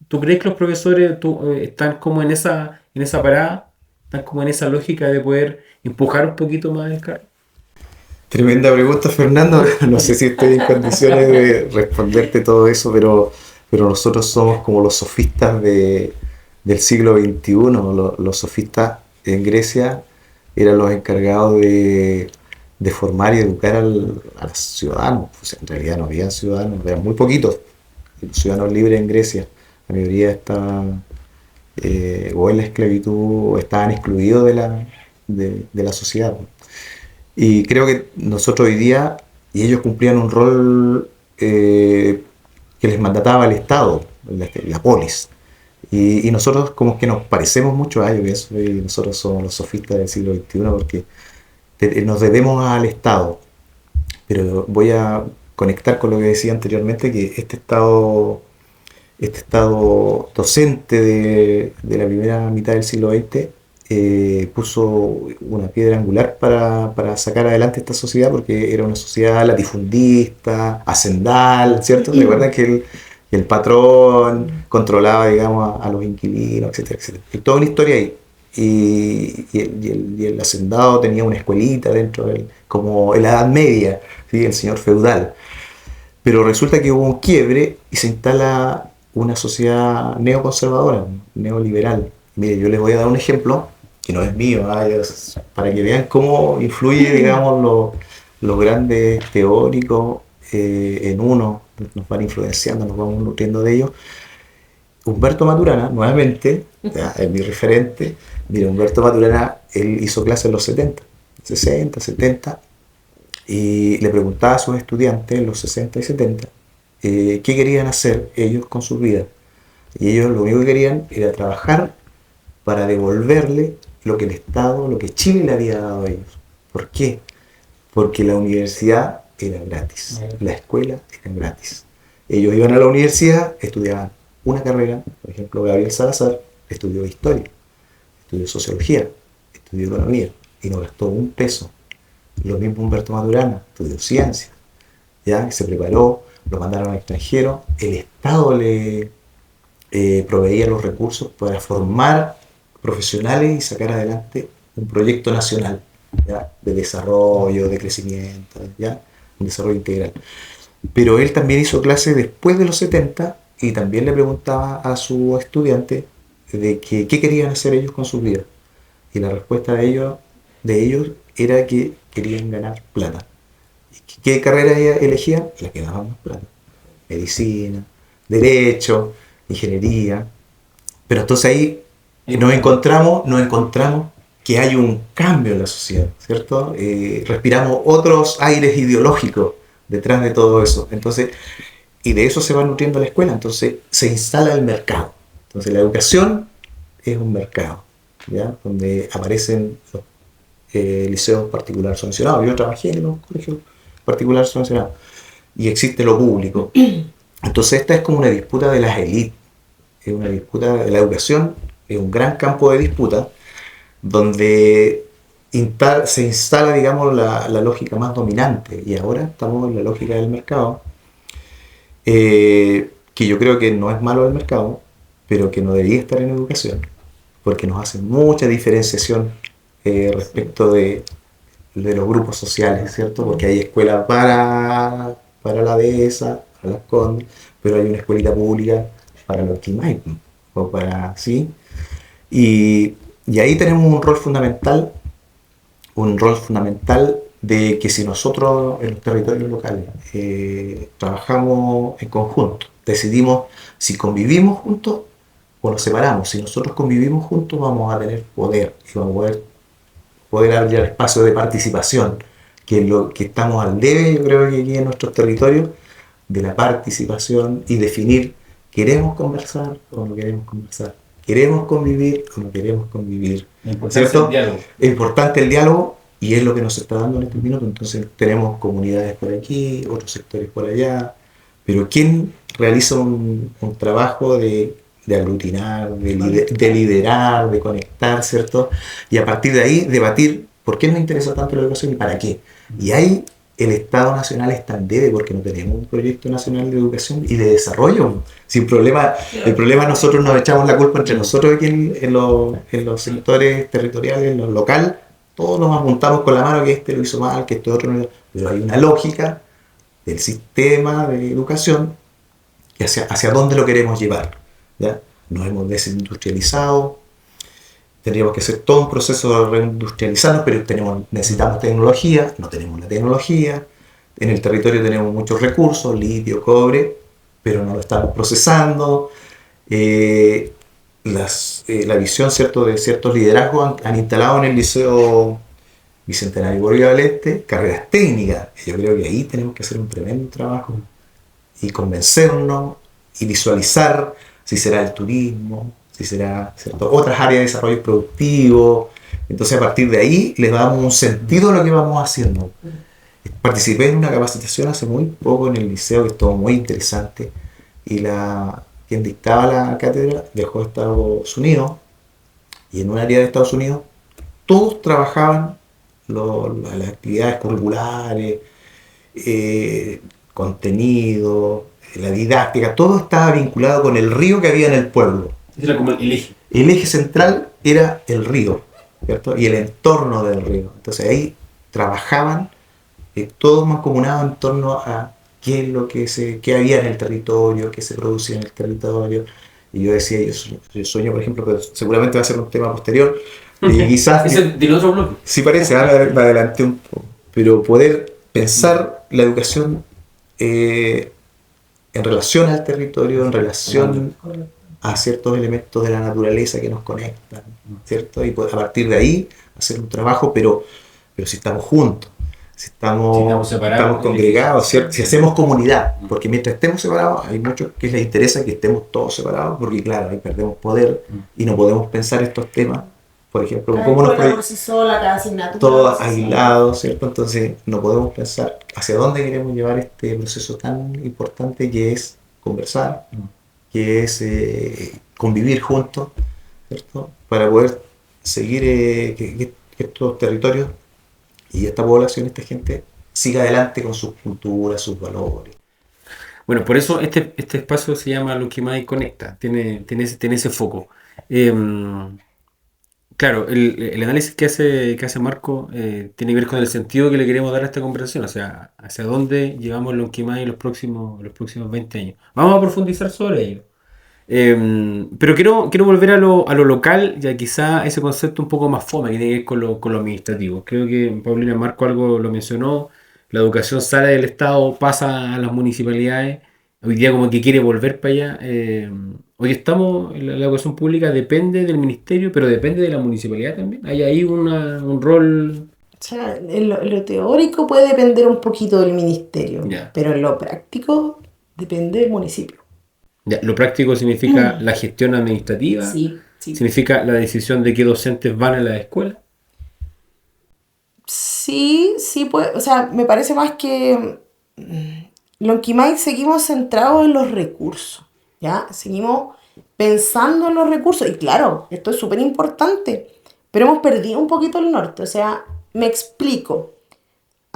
¿Tú crees que los profesores están como en esa parada, están como en esa lógica de poder empujar un poquito más el carro? Tremenda pregunta, Fernando. No sé si estoy en condiciones de responderte todo eso, pero nosotros somos como los sofistas del siglo XXI. Los sofistas en Grecia eran los encargados de formar y educar a los ciudadanos. Pues en realidad no había ciudadanos, eran muy poquitos los ciudadanos libres en Grecia. La mayoría estaban o en la esclavitud o estaban excluidos de la sociedad. Y creo que nosotros hoy día, y ellos cumplían un rol que les mandataba el Estado, la polis. Y nosotros como que nos parecemos mucho a ellos, y nosotros somos los sofistas del siglo XXI porque nos debemos al Estado. Pero voy a conectar con lo que decía anteriormente, que este Estado este estado docente de la primera mitad del siglo XX puso una piedra angular para sacar adelante esta sociedad, porque era una sociedad latifundista, hacendal, ¿cierto? Recuerdan que el patrón controlaba, digamos, a los inquilinos, etcétera, etcétera. Hay toda una historia ahí. Y el hacendado tenía una escuelita dentro de él, como en la Edad Media, ¿sí? El señor feudal. Pero resulta que hubo un quiebre y se instala una sociedad neoconservadora, neoliberal. Mire, yo les voy a dar un ejemplo, que no es mío, para que vean cómo influye, digamos, los grandes teóricos en uno, nos van influenciando, nos vamos nutriendo de ellos. Humberto Maturana, nuevamente, es mi referente. Mira, Humberto Maturana, él hizo clases en los 70, 60, 70, y le preguntaba a sus estudiantes en los 60 y 70 qué querían hacer ellos con sus vidas. Y ellos lo único que querían era trabajar para devolverle lo que el Estado, lo que Chile le había dado a ellos. ¿Por qué? Porque la universidad era gratis, la escuela era gratis. Ellos iban a la universidad, estudiaban una carrera, por ejemplo, Gabriel Salazar estudió historia, estudió sociología, estudió economía y no gastó un peso. Lo mismo Humberto Maturana, estudió ciencia, ya se preparó, lo mandaron al extranjero, el Estado le proveía los recursos para formar profesionales y sacar adelante un proyecto nacional, ¿ya? De desarrollo, de crecimiento, ¿ya? Un desarrollo integral. Pero él también hizo clases después de los 70 y también le preguntaba a sus estudiantes de qué querían hacer ellos con sus vidas. Y la respuesta de ellos era que querían ganar plata. ¿Qué carrera elegían? La que daban más plata. Medicina, derecho, ingeniería. Pero entonces ahí nos encontramos que hay un cambio en la sociedad, ¿cierto? Respiramos otros aires ideológicos detrás de todo eso. Entonces, y de eso se va nutriendo la escuela. Entonces se instala el mercado. Entonces la educación es un mercado, ¿ya? Donde aparecen los liceos particulares subvencionados. Yo trabajé en los colegios particulares subvencionados y existe lo público. Entonces esta es como una disputa de las élites, es una disputa de la educación, es un gran campo de disputa donde se instala, digamos, la lógica más dominante, y ahora estamos en la lógica del mercado, que yo creo que no es malo el mercado, pero que no debería estar en educación, porque nos hace mucha diferenciación respecto de los grupos sociales, ¿cierto? Porque hay escuelas para la dehesa, para las Condes, pero hay una escuelita pública para los Quilmayco, o para, ¿sí? Y ahí tenemos un rol fundamental de que si nosotros en los territorios locales trabajamos en conjunto, decidimos si convivimos juntos o nos separamos. Si nosotros convivimos juntos vamos a tener poder y vamos a poder abrir el espacio de participación, que es lo que estamos al debe, yo creo que aquí en nuestros territorios, de la participación y definir, ¿queremos conversar o no queremos conversar? ¿Queremos convivir o no queremos convivir? ¿Cierto? Es importante el diálogo y es lo que nos está dando en estos minutos. Entonces tenemos comunidades por aquí, otros sectores por allá, pero ¿quién realiza un trabajo de aglutinar, de liderar, de conectar, ¿cierto? Y a partir de ahí debatir por qué nos interesa tanto la educación y para qué. Y ahí el Estado Nacional está en debe porque no tenemos un proyecto nacional de educación y de desarrollo. Sin problema, el problema nosotros nos echamos la culpa entre nosotros aquí en los sectores territoriales, en lo local, todos nos apuntamos con la mano que este lo hizo mal, que este otro no lo hizo. Pero hay una lógica del sistema de educación que hacia dónde lo queremos llevar, ¿ya? Nos hemos desindustrializado, tendríamos que hacer todo un proceso de reindustrializarnos, pero necesitamos tecnología, no tenemos la tecnología, en el territorio tenemos muchos recursos, litio, cobre, pero no lo estamos procesando. La visión, ¿cierto?, de ciertos liderazgos han instalado en el Liceo Bicentenario Borges Valente carreras técnicas. Yo creo que ahí tenemos que hacer un tremendo trabajo y convencernos y visualizar si será el turismo, si será, ¿cierto?, otras áreas de desarrollo productivo. Entonces a partir de ahí les damos un sentido a lo que vamos haciendo. Participé en una capacitación hace muy poco en el liceo que estuvo muy interesante y la quien dictaba la cátedra, viajó a Estados Unidos, y en un área de Estados Unidos todos trabajaban las actividades curriculares, contenido, la didáctica, todo estaba vinculado con el río que había en el pueblo. Era como el eje. El eje central era el río, ¿cierto? Y el entorno del río. Entonces ahí trabajaban todos mancomunados en torno a qué es lo qué había en el territorio, qué se producía en el territorio. Y yo decía, yo sueño, por ejemplo, pero seguramente va a ser un tema posterior, y quizás... ¿Es del otro bloque? Sí parece, me adelanté un poco, pero poder pensar la educación en relación al territorio, en relación a ciertos elementos de la naturaleza que nos conectan, ¿cierto? Y a partir de ahí hacer un trabajo, pero si estamos juntos, si estamos congregados, ¿cierto? Si hacemos comunidad, porque mientras estemos separados, hay muchos que les interesa que estemos todos separados, porque claro, ahí perdemos poder y no podemos pensar estos temas, por ejemplo, cómo nos por sí sola, cada asignatura, todos aislados, ¿cierto? Entonces no podemos pensar hacia dónde queremos llevar este proceso tan importante que es conversar, que es convivir juntos, ¿cierto? Para poder seguir que estos territorios y esta población, esta gente, siga adelante con sus culturas, sus valores. Bueno, por eso este espacio se llama Lonquimay Conecta, tiene ese foco. Claro, el análisis que hace Marco tiene que ver con el sentido que le queremos dar a esta conversación, o sea, hacia dónde llevamos Lonquimay en los próximos 20 años. Vamos a profundizar sobre ello. Pero quiero volver a lo local, ya quizá ese concepto un poco más fome que tiene que ver con lo administrativo. Creo que Paulina Marco algo lo mencionó, la educación sale del Estado, pasa a las municipalidades, hoy día como que quiere volver para allá. Hoy estamos, la educación pública depende del ministerio, pero depende de la municipalidad también. Hay ahí un rol... O sea, en lo teórico puede depender un poquito del ministerio, pero en lo práctico depende del municipio. Ya, lo práctico significa la gestión administrativa, sí. Significa la decisión de qué docentes van a la escuela. Sí, pues, o sea, me parece más que Lonquimay seguimos centrados en los recursos, ¿ya? Seguimos pensando en los recursos, y claro, esto es súper importante, pero hemos perdido un poquito el norte, o sea, me explico.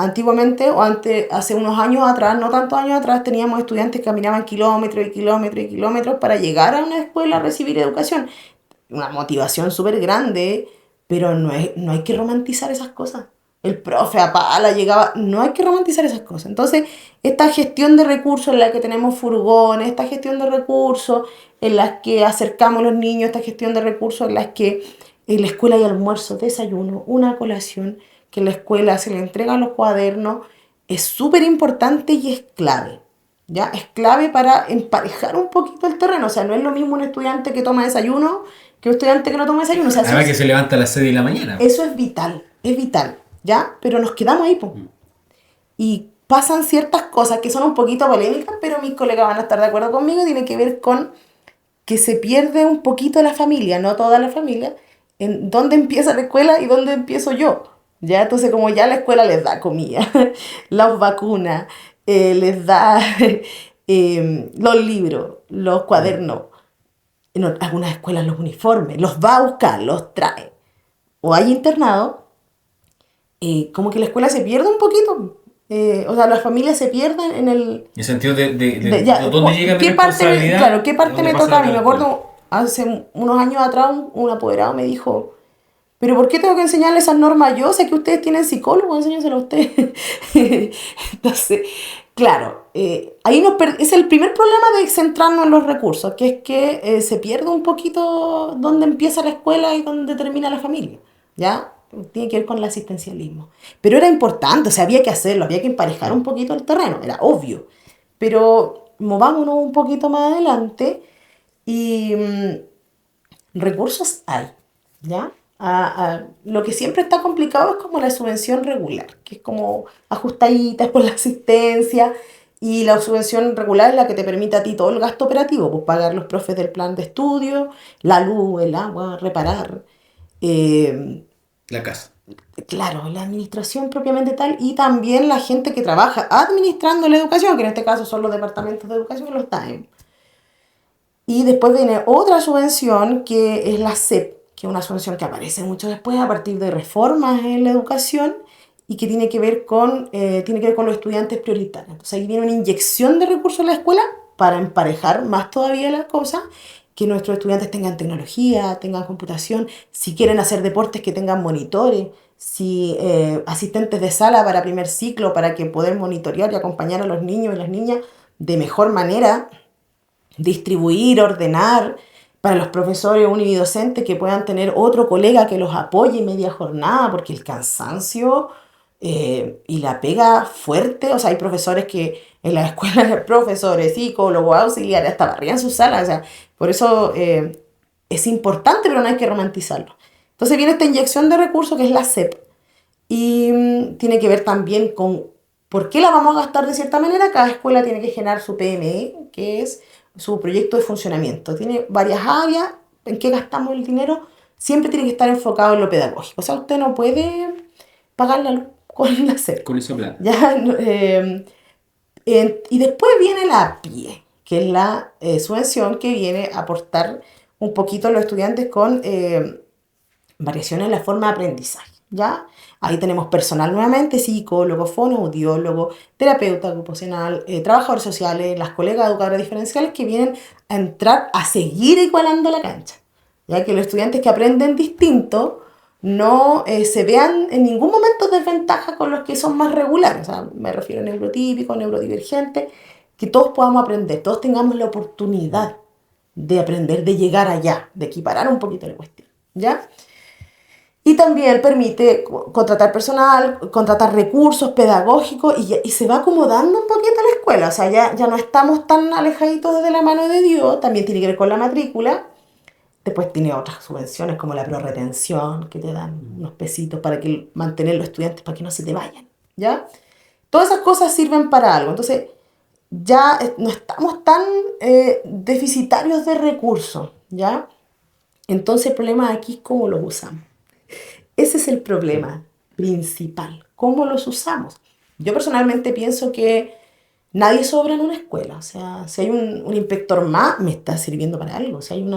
Antiguamente, hace unos años atrás, no tantos años atrás, teníamos estudiantes que caminaban kilómetros y kilómetros y kilómetros para llegar a una escuela a recibir educación. Una motivación súper grande, pero no hay que romantizar esas cosas. El profe a pala llegaba, no hay que romantizar esas cosas. Entonces, esta gestión de recursos en la que tenemos furgones, esta gestión de recursos en las que acercamos a los niños, esta gestión de recursos en las que en la escuela hay almuerzo, desayuno, una colación, que en la escuela se le entregan los cuadernos, es súper importante y es clave, ¿ya? Es clave para emparejar un poquito el terreno, o sea, no es lo mismo un estudiante que toma desayuno que un estudiante que no toma desayuno. O sea, además que se levanta a las 6 de la mañana. Eso es vital, ¿ya? Pero nos quedamos ahí, po. Y pasan ciertas cosas que son un poquito polémicas, pero mis colegas van a estar de acuerdo conmigo, tiene que ver con que se pierde un poquito la familia, no toda la familia, en dónde empieza la escuela y dónde empiezo yo. ¿Ya? Entonces, como ya la escuela les da comida, las vacunas, les da los libros, los cuadernos, en algunas escuelas los uniformes, los va a buscar, los trae, o hay internado, como que la escuela se pierde un poquito. O sea, las familias se pierden en el sentido de dónde llega mi responsabilidad. Claro, ¿qué parte me toca a mí? Me acuerdo, hace unos años atrás, un apoderado me dijo: ¿pero por qué tengo que enseñarle esas normas yo? Sé que ustedes tienen psicólogo, enséñenselo a ustedes. Entonces, claro, ahí es el primer problema de centrarnos en los recursos, que es que se pierde un poquito dónde empieza la escuela y dónde termina la familia, ¿ya? Tiene que ver con el asistencialismo. Pero era importante, o sea, había que hacerlo, había que emparejar un poquito el terreno, era obvio. Pero movámonos un poquito más adelante y recursos hay, ¿ya? Lo que siempre está complicado es como la subvención regular, que es como ajustadita, es por la asistencia, y la subvención regular es la que te permite a ti todo el gasto operativo, pues pagar los profes del plan de estudio, la luz, el agua, reparar, la casa. Claro, la administración propiamente tal, y también la gente que trabaja administrando la educación, que en este caso son los departamentos de educación y los TAEM. Y después viene otra subvención que es la SEP, que es una subvención que aparece mucho después a partir de reformas en la educación y que tiene que ver con los estudiantes prioritarios. Entonces ahí viene una inyección de recursos en la escuela para emparejar más todavía las cosas, que nuestros estudiantes tengan tecnología, tengan computación, si quieren hacer deportes que tengan monitores, si asistentes de sala para primer ciclo, para que poder monitorear y acompañar a los niños y las niñas de mejor manera, distribuir, ordenar, para los profesores unidocentes que puedan tener otro colega que los apoye media jornada, porque el cansancio y la pega fuerte, o sea, hay profesores que en las escuelas, profesores, psicólogos, auxiliares, hasta barrían sus salas, o sea, por eso es importante, pero no hay que romantizarlo. Entonces viene esta inyección de recursos que es la SEP, y tiene que ver también con por qué la vamos a gastar de cierta manera. Cada escuela tiene que generar su PME, que es su proyecto de funcionamiento. Tiene varias áreas en que gastamos el dinero, siempre tiene que estar enfocado en lo pedagógico. O sea, usted no puede pagar la luz con la SEP. Con esa plata. ¿Ya? Y después viene la PIE, que es la subvención que viene a aportar un poquito a los estudiantes con variaciones en la forma de aprendizaje, ¿ya? Ahí tenemos personal nuevamente, psicólogos, fonoaudiólogos, terapeuta ocupacional, trabajadores sociales, las colegas educadoras diferenciales que vienen a entrar a seguir igualando la cancha, ya que los estudiantes que aprenden distinto no se vean en ningún momento en desventaja con los que son más regulares, o sea, me refiero a neurotípicos, neurodivergentes, que todos podamos aprender, todos tengamos la oportunidad de aprender, de llegar allá, de equiparar un poquito la cuestión, ¿ya? Y también permite contratar personal, contratar recursos pedagógicos y se va acomodando un poquito la escuela. O sea, ya no estamos tan alejaditos de la mano de Dios. También tiene que ver con la matrícula. Después tiene otras subvenciones como la prorretención, que te dan unos pesitos para que mantener los estudiantes para que no se te vayan, ¿ya? Todas esas cosas sirven para algo. Entonces, ya no estamos tan deficitarios de recursos, ¿ya? Entonces, el problema aquí es cómo los usamos. Ese es el problema principal, cómo los usamos. Yo personalmente pienso que nadie sobra en una escuela. O sea, si hay un inspector más, me está sirviendo para algo. Si hay un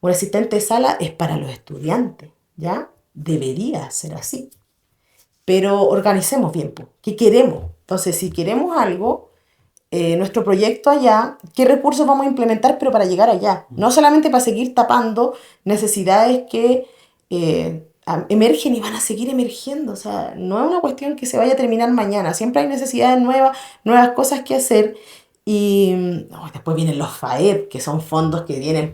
asistente de sala, es para los estudiantes, ¿ya? Debería ser así. Pero organicemos bien, ¿qué queremos? Entonces, si queremos algo, nuestro proyecto allá, ¿qué recursos vamos a implementar pero para llegar allá? No solamente para seguir tapando necesidades que emergen y van a seguir emergiendo. O sea, no es una cuestión que se vaya a terminar mañana. Siempre hay necesidades nuevas cosas que hacer. Y después vienen los FAEP, que son fondos que vienen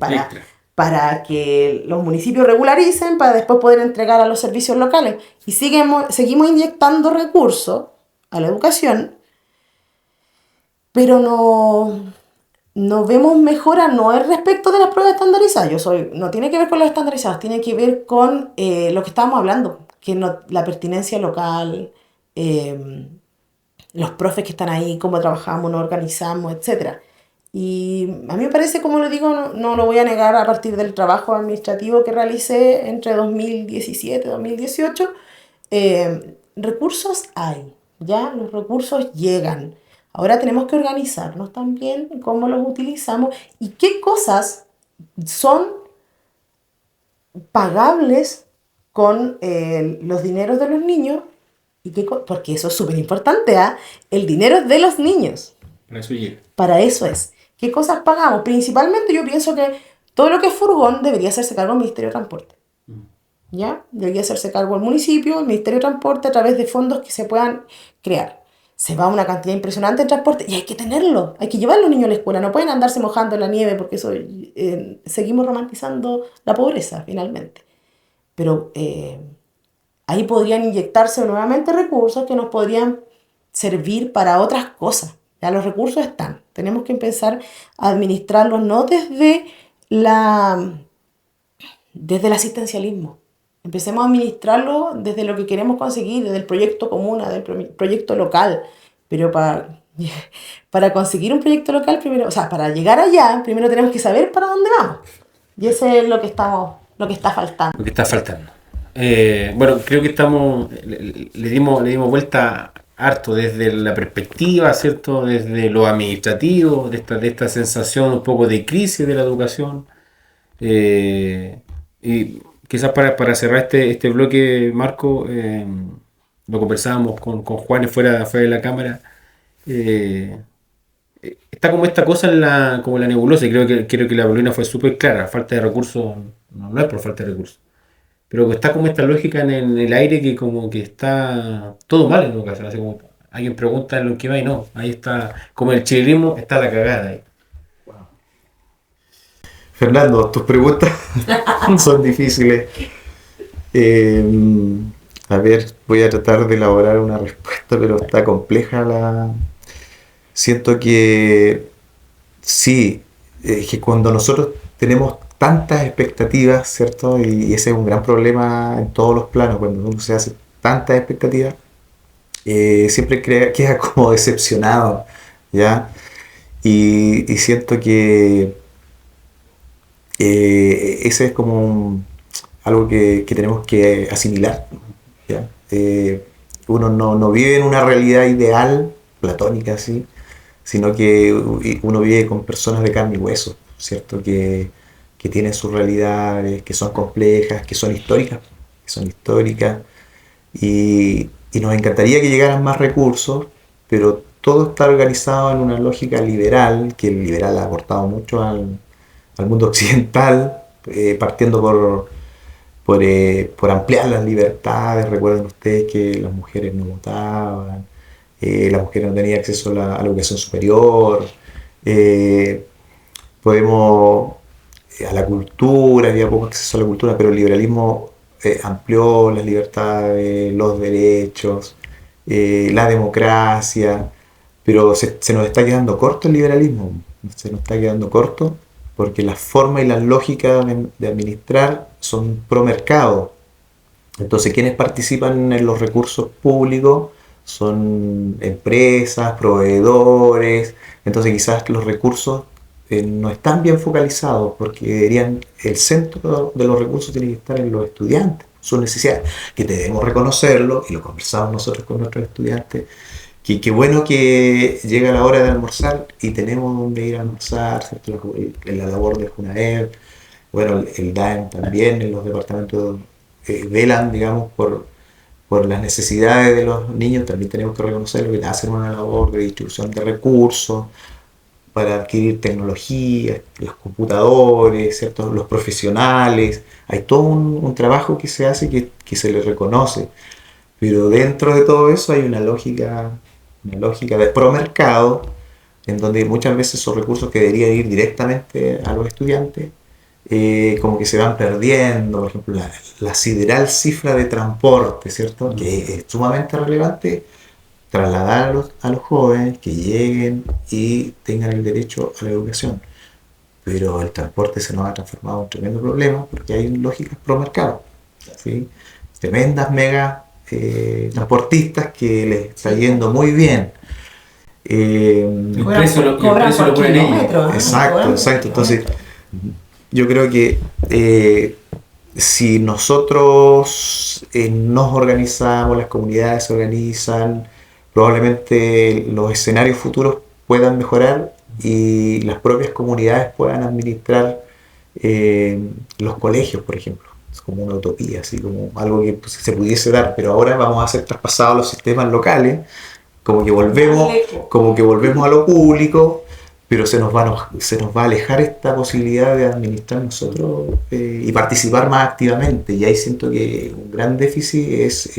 para que los municipios regularicen, para después poder entregar a los servicios locales. Y seguimos inyectando recursos a la educación, pero no vemos mejora, no es respecto de las pruebas estandarizadas. No tiene que ver con las estandarizadas, tiene que ver con lo que estábamos hablando, que la pertinencia local, los profes que están ahí, cómo trabajamos, nos organizamos, etc. Y a mí me parece, como lo digo, no lo voy a negar, a partir del trabajo administrativo que realicé entre 2017 y 2018, recursos hay, ¿ya? Los recursos llegan. Ahora tenemos que organizarnos también, cómo los utilizamos y qué cosas son pagables con los dineros de los niños, porque eso es súper importante, ¿eh? El dinero es de los niños. Para eso llega. Para eso es. ¿Qué cosas pagamos? Principalmente yo pienso que todo lo que es furgón debería hacerse cargo del Ministerio de Transporte. ¿Ya? Debería hacerse cargo el municipio, el Ministerio de Transporte, a través de fondos que se puedan crear. Se va una cantidad impresionante de transporte y hay que tenerlo, hay que llevar a los niños a la escuela, no pueden andarse mojando en la nieve porque eso seguimos romantizando la pobreza finalmente. Pero ahí podrían inyectarse nuevamente recursos que nos podrían servir para otras cosas. Ya los recursos están, tenemos que empezar a administrarlos no desde el asistencialismo. Empecemos a administrarlo desde lo que queremos conseguir, desde el proyecto comuna, del proyecto local. Pero para conseguir un proyecto local, primero, o sea, para llegar allá, primero tenemos que saber para dónde vamos. Y eso es lo que está faltando. Bueno, creo que le dimos vuelta harto desde la perspectiva, ¿cierto? Desde lo administrativo, de esta sensación un poco de crisis de la educación. Y quizás para cerrar este bloque, Marco, lo conversábamos con Juanes fuera de la cámara. Está como esta cosa como la nebulosa, y creo que la Paulina fue súper clara. Falta de recursos, no es por falta de recursos, pero que está como esta lógica en el aire que como que está todo mal en educación. Así como alguien pregunta en lo que va y no, ahí está, como el chilenismo está la cagada ahí. Fernando, tus preguntas son difíciles. A ver, voy a tratar de elaborar una respuesta, pero está compleja Siento que sí, que cuando nosotros tenemos tantas expectativas, ¿cierto? Y ese es un gran problema en todos los planos, cuando uno se hace tantas expectativas, siempre queda como decepcionado, ¿ya? Y siento que ese es como algo que tenemos que asimilar, ¿ya? Uno no vive en una realidad ideal, platónica, así, sino que uno vive con personas de carne y hueso, ¿cierto? Que tienen sus realidades, que son complejas, que son históricas, y nos encantaría que llegaran más recursos, pero todo está organizado en una lógica liberal, que el liberal ha aportado mucho al mundo occidental, partiendo por ampliar las libertades. Recuerden ustedes que las mujeres no votaban, las mujeres no tenían acceso a la educación superior, a la cultura, había poco acceso a la cultura, pero el liberalismo amplió las libertades, los derechos, la democracia, pero se nos está quedando corto el liberalismo, se nos está quedando corto porque la forma y la lógica de administrar son pro mercado. Entonces, quienes participan en los recursos públicos son empresas, proveedores. Entonces quizás los recursos no están bien focalizados, porque el centro de los recursos tiene que estar en los estudiantes, sus necesidades, que debemos reconocerlo, y lo conversamos nosotros con nuestros estudiantes, que qué bueno que llega la hora de almorzar y tenemos donde ir a almorzar, ¿cierto? En la labor de Junaed, bueno, el DAEM también, en los departamentos velan, digamos, por las necesidades de los niños. También tenemos que reconocer que hacen una labor de distribución de recursos para adquirir tecnología, los computadores, ¿cierto? Los profesionales. Hay todo un trabajo que se hace que se les reconoce, pero dentro de todo eso hay una lógica de promercado, en donde muchas veces esos recursos que deberían ir directamente a los estudiantes como que se van perdiendo. Por ejemplo, la sideral cifra de transporte, ¿cierto? Que es sumamente relevante, trasladar a los jóvenes que lleguen y tengan el derecho a la educación. Pero el transporte se nos ha transformado en un tremendo problema porque hay lógicas pro mercado, ¿sí? Tremendas mega transportistas que les está yendo muy bien. El precio lo ponen ellos. Exacto. Entonces, yo creo que si nosotros nos organizamos, las comunidades se organizan, probablemente los escenarios futuros puedan mejorar y las propias comunidades puedan administrar los colegios, por ejemplo. Es como una utopía, así como algo que se pudiese dar, pero ahora vamos a ser traspasados a los sistemas locales, como que volvemos a lo público, pero se nos va a alejar esta posibilidad de administrar nosotros y participar más activamente. Y ahí siento que un gran déficit es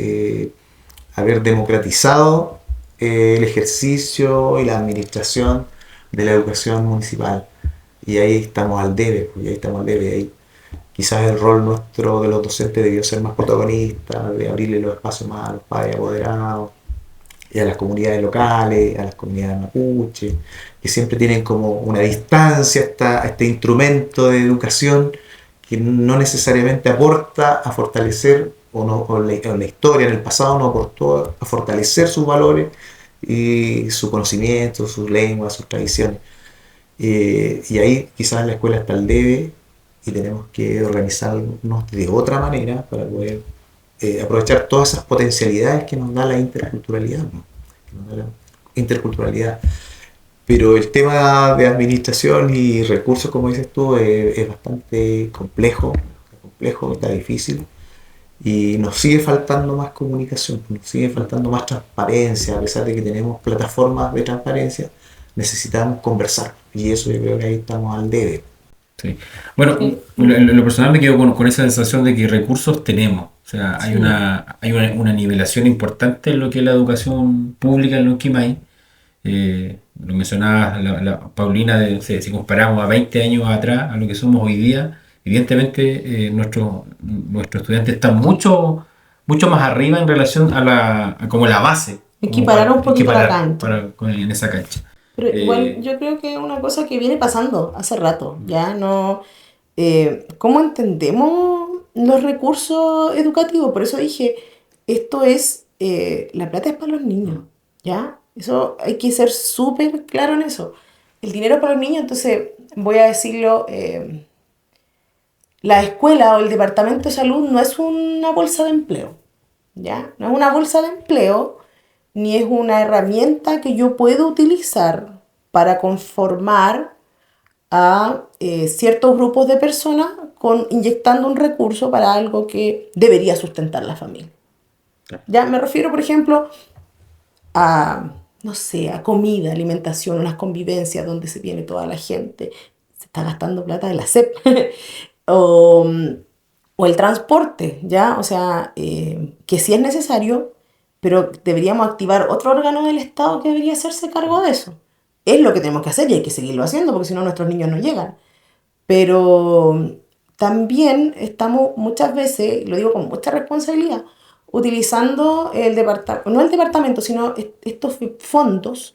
haber democratizado el ejercicio y la administración de la educación municipal. Y ahí estamos al debe, ahí quizás el rol nuestro de los docentes debió ser más protagonista, de abrirle los espacios más a los padres apoderados y a las comunidades locales, a las comunidades mapuche, que siempre tienen como una distancia a este instrumento de educación que no necesariamente aporta a fortalecer, o la historia en el pasado no aportó a fortalecer sus valores y su conocimiento, sus lenguas, sus tradiciones. Y ahí quizás la escuela está al debe y tenemos que organizarnos de otra manera para poder aprovechar todas esas potencialidades que nos da la interculturalidad, ¿no? interculturalidad. Pero el tema de administración y recursos, como dices tú, es bastante complejo, está difícil. Y nos sigue faltando más comunicación, nos sigue faltando más transparencia. A pesar de que tenemos plataformas de transparencia, necesitamos conversar. Y eso yo creo que ahí estamos al debe. Sí. Bueno, en lo personal me quedo con esa sensación de que recursos tenemos. O sea, hay una nivelación importante en lo que es la educación pública en Lonquimay. Lo mencionaba Paulina, si comparamos a 20 años atrás a lo que somos hoy día, evidentemente nuestros estudiantes están mucho más arriba en relación a como la base. Equiparar un poquito la cancha. En esa cancha. Pero igual yo creo que es una cosa que viene pasando hace rato, ya no... ¿Cómo entendemos los recursos educativos? Por eso dije, esto es, la plata es para los niños, ¿ya? Eso hay que ser súper claro en eso. El dinero es para los niños, entonces voy a decirlo, la escuela o el departamento de salud no es una bolsa de empleo, ¿ya? No es una bolsa de empleo, ni es una herramienta que yo puedo utilizar para conformar a ciertos grupos de personas inyectando un recurso para algo que debería sustentar la familia. Ya me refiero, por ejemplo, a, no sé, a comida, alimentación, unas convivencias donde se viene toda la gente, se está gastando plata de la SEP, o el transporte, ¿ya? O sea, que sí es necesario, pero deberíamos activar otro órgano del Estado que debería hacerse cargo de eso. Es lo que tenemos que hacer y hay que seguirlo haciendo porque si no nuestros niños no llegan. Pero también estamos muchas veces, lo digo con mucha responsabilidad, utilizando no el departamento, sino estos fondos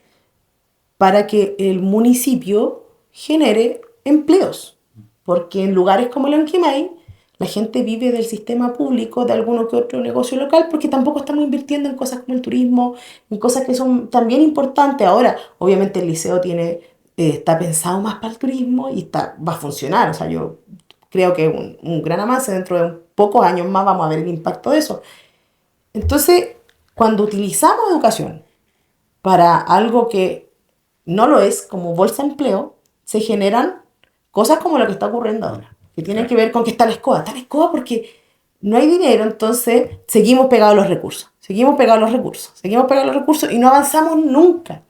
para que el municipio genere empleos. Porque en lugares como Lonquimay, la gente vive del sistema público, de alguno que otro negocio local, porque tampoco estamos invirtiendo en cosas como el turismo, en cosas que son también importantes. Ahora, obviamente el liceo está pensado más para el turismo y va a funcionar. O sea, yo creo que un gran avance, dentro de pocos años más vamos a ver el impacto de eso. Entonces, cuando utilizamos educación para algo que no lo es, como bolsa de empleo, se generan cosas como lo que está ocurriendo ahora, que tienen que ver con que está la escoba porque no hay dinero, entonces seguimos pegados a los recursos y no avanzamos nunca.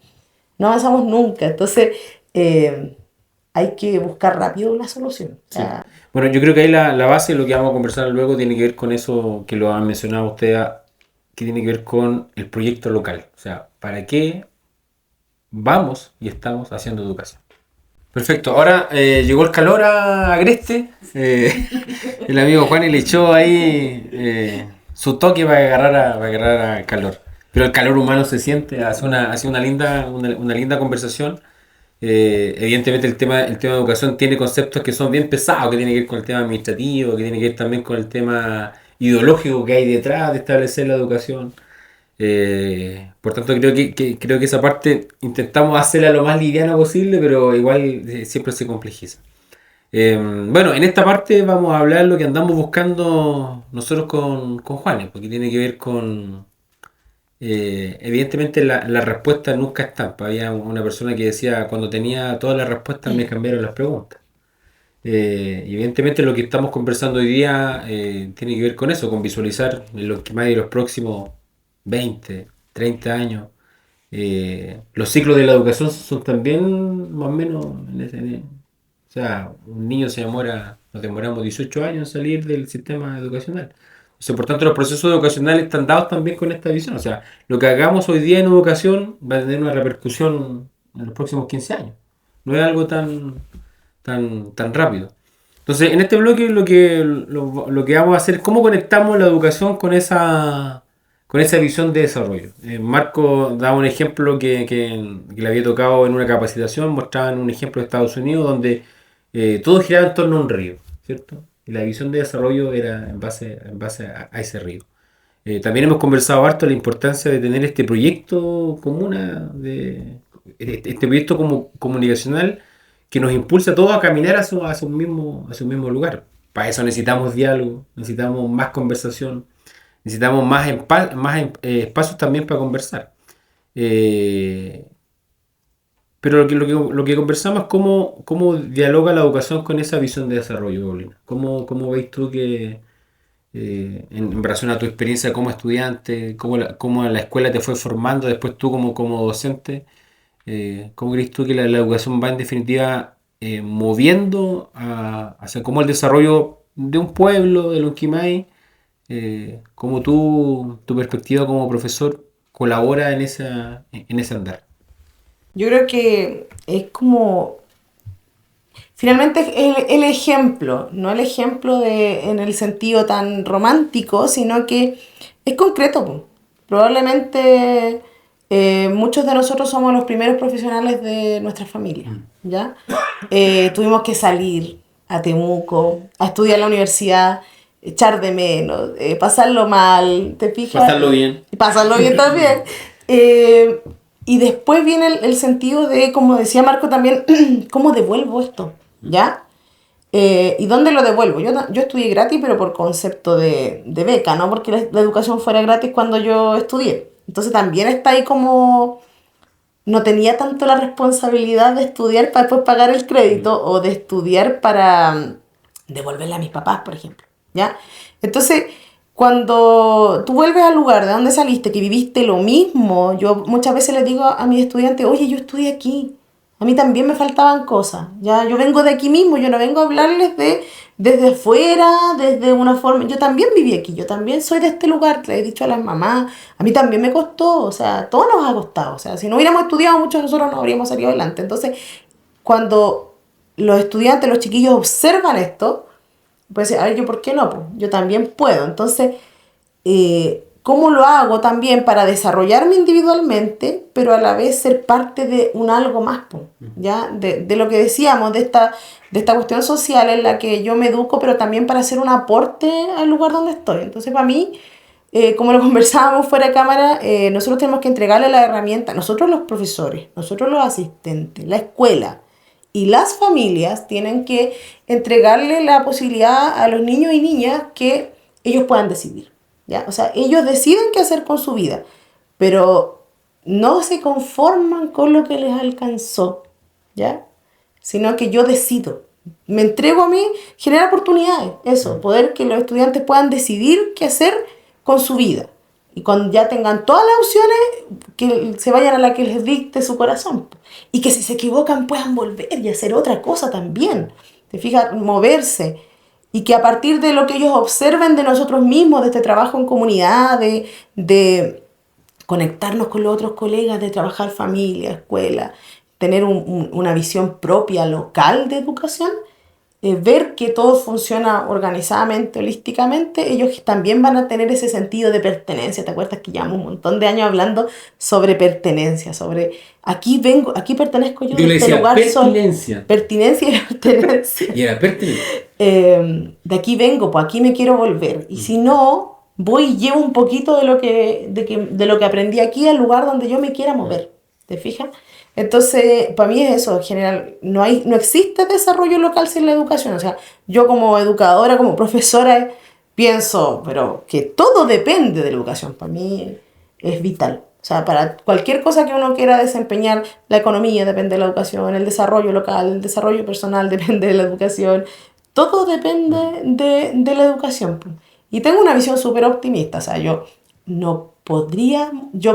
Entonces, hay que buscar rápido una solución. Sí. Bueno, yo creo que ahí la base de lo que vamos a conversar luego tiene que ver con eso que lo han mencionado ustedes, que tiene que ver con el proyecto local. O sea, ¿para qué vamos y estamos haciendo educación? Perfecto, ahora llegó el calor a Agreste, el amigo Juan le echó ahí su toque para agarrar a calor, pero el calor humano se siente, hace una linda conversación. Evidentemente el tema de educación tiene conceptos que son bien pesados, que tiene que ver con el tema administrativo, que tiene que ver también con el tema ideológico que hay detrás de establecer la educación. Por tanto creo que esa parte intentamos hacerla lo más liviana posible, pero igual siempre se complejiza. Bueno, en esta parte vamos a hablar lo que andamos buscando nosotros con Juanes, porque tiene que ver con evidentemente la respuesta nunca está. Había una persona que decía, cuando tenía todas las respuestas me cambiaron las preguntas. Y evidentemente lo que estamos conversando hoy día tiene que ver con eso, con visualizar lo que más de los próximos 20, 30 años. Los ciclos de la educación son también más o menos o sea, un niño nos demoramos 18 años en salir del sistema educacional. O sea, por tanto, los procesos educacionales están dados también con esta visión. O sea, lo que hagamos hoy día en educación va a tener una repercusión en los próximos 15 años. No es algo tan rápido. Entonces, en este bloque lo que vamos a hacer es cómo conectamos la educación con esa visión de desarrollo. Marco daba un ejemplo que le había tocado en una capacitación, mostraban un ejemplo de Estados Unidos donde todo giraba en torno a un río, ¿cierto? Y la visión de desarrollo era en base a ese río. También hemos conversado harto de la importancia de tener este proyecto común, este proyecto comunicacional que nos impulsa a todos a caminar hacia un mismo lugar. Para eso necesitamos diálogo, necesitamos más conversación, necesitamos más espacios también para conversar. Pero lo que conversamos es cómo dialoga la educación con esa visión de desarrollo, Paulina. ¿Cómo veis tú que, en relación a tu experiencia como estudiante, cómo la escuela te fue formando, después tú como docente, cómo crees tú que la educación va en definitiva moviendo hacia cómo el desarrollo de un pueblo, de Lonquimay, cómo tu perspectiva como profesor colabora en ese andar? Yo creo que es como, finalmente es el ejemplo, no el ejemplo en el sentido tan romántico, sino que es concreto, po. Probablemente muchos de nosotros somos los primeros profesionales de nuestra familia, ¿ya? Tuvimos que salir a Temuco, a estudiar en la universidad, echar de menos, pasarlo mal, ¿te fijas? Pasarlo bien. Y pasarlo bien también. Y después viene el sentido de, como decía Marco también, ¿cómo devuelvo esto? ¿Ya? ¿Y dónde lo devuelvo? Yo estudié gratis, pero por concepto de beca, no porque la educación fuera gratis cuando yo estudié. Entonces también está ahí como... No tenía tanto la responsabilidad de estudiar para después pagar el crédito o de estudiar para devolverle a mis papás, por ejemplo. ¿Ya? Entonces, cuando tú vuelves al lugar de donde saliste, que viviste lo mismo, yo muchas veces les digo a mis estudiantes, oye, yo estudié aquí, a mí también me faltaban cosas, ya, yo vengo de aquí mismo, yo no vengo a hablarles desde fuera, desde una forma, yo también viví aquí, yo también soy de este lugar, le he dicho a las mamás, a mí también me costó, o sea, todo nos ha costado, o sea, si no hubiéramos estudiado mucho nosotros no habríamos salido adelante. Entonces, cuando los estudiantes, los chiquillos observan esto, pues, a ver, ¿yo por qué no? Pues, yo también puedo. Entonces, ¿cómo lo hago también para desarrollarme individualmente, pero a la vez ser parte de un algo más? Pues, ¿ya? De lo que decíamos, de esta cuestión social en la que yo me educo, pero también para hacer un aporte al lugar donde estoy. Entonces, para mí, como lo conversábamos fuera de cámara, nosotros tenemos que entregarle la herramienta, nosotros los profesores, nosotros los asistentes, la escuela, y las familias tienen que entregarle la posibilidad a los niños y niñas que ellos puedan decidir, ¿ya? O sea, ellos deciden qué hacer con su vida, pero no se conforman con lo que les alcanzó, ¿ya? Sino que yo decido. Me entrego a mí, generar oportunidades, eso, poder que los estudiantes puedan decidir qué hacer con su vida. Y cuando ya tengan todas las opciones, que se vayan a la que les dicte su corazón. Y que si se equivocan puedan volver y hacer otra cosa también. ¿Te fijas? Moverse. Y que a partir de lo que ellos observen de nosotros mismos, de este trabajo en comunidad, de conectarnos con los otros colegas, de trabajar familia, escuela, tener una visión propia local de educación, ver que todo funciona organizadamente, holísticamente, ellos también van a tener ese sentido de pertenencia. ¿Te acuerdas que llevamos un montón de años hablando sobre pertenencia? Sobre aquí vengo, aquí pertenezco yo, de este lugar pertinencia. Pertinencia y pertenencia. Y era pertinencia. De aquí vengo, pues aquí me quiero volver. Y si no, voy y llevo un poquito de lo que aprendí aquí al lugar donde yo me quiera mover. ¿Te fijas? Entonces, para mí es eso, en general, no existe desarrollo local sin la educación. O sea, yo como educadora, como profesora, pienso, pero que todo depende de la educación. Para mí es vital. O sea, para cualquier cosa que uno quiera desempeñar, la economía depende de la educación, el desarrollo local, el desarrollo personal depende de la educación. Todo depende de la educación. Y tengo una visión súper optimista. O sea, yo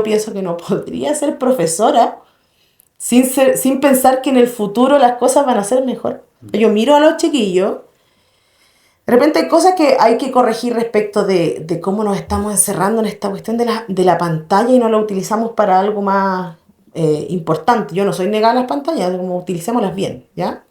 pienso que no podría ser profesora sin pensar que en el futuro las cosas van a ser mejor. Yo miro a los chiquillos, de repente hay cosas que hay que corregir respecto de cómo nos estamos encerrando en esta cuestión de la pantalla y no la utilizamos para algo más importante. Yo no soy negada a las pantallas, como utilicémoslas bien, ¿ya?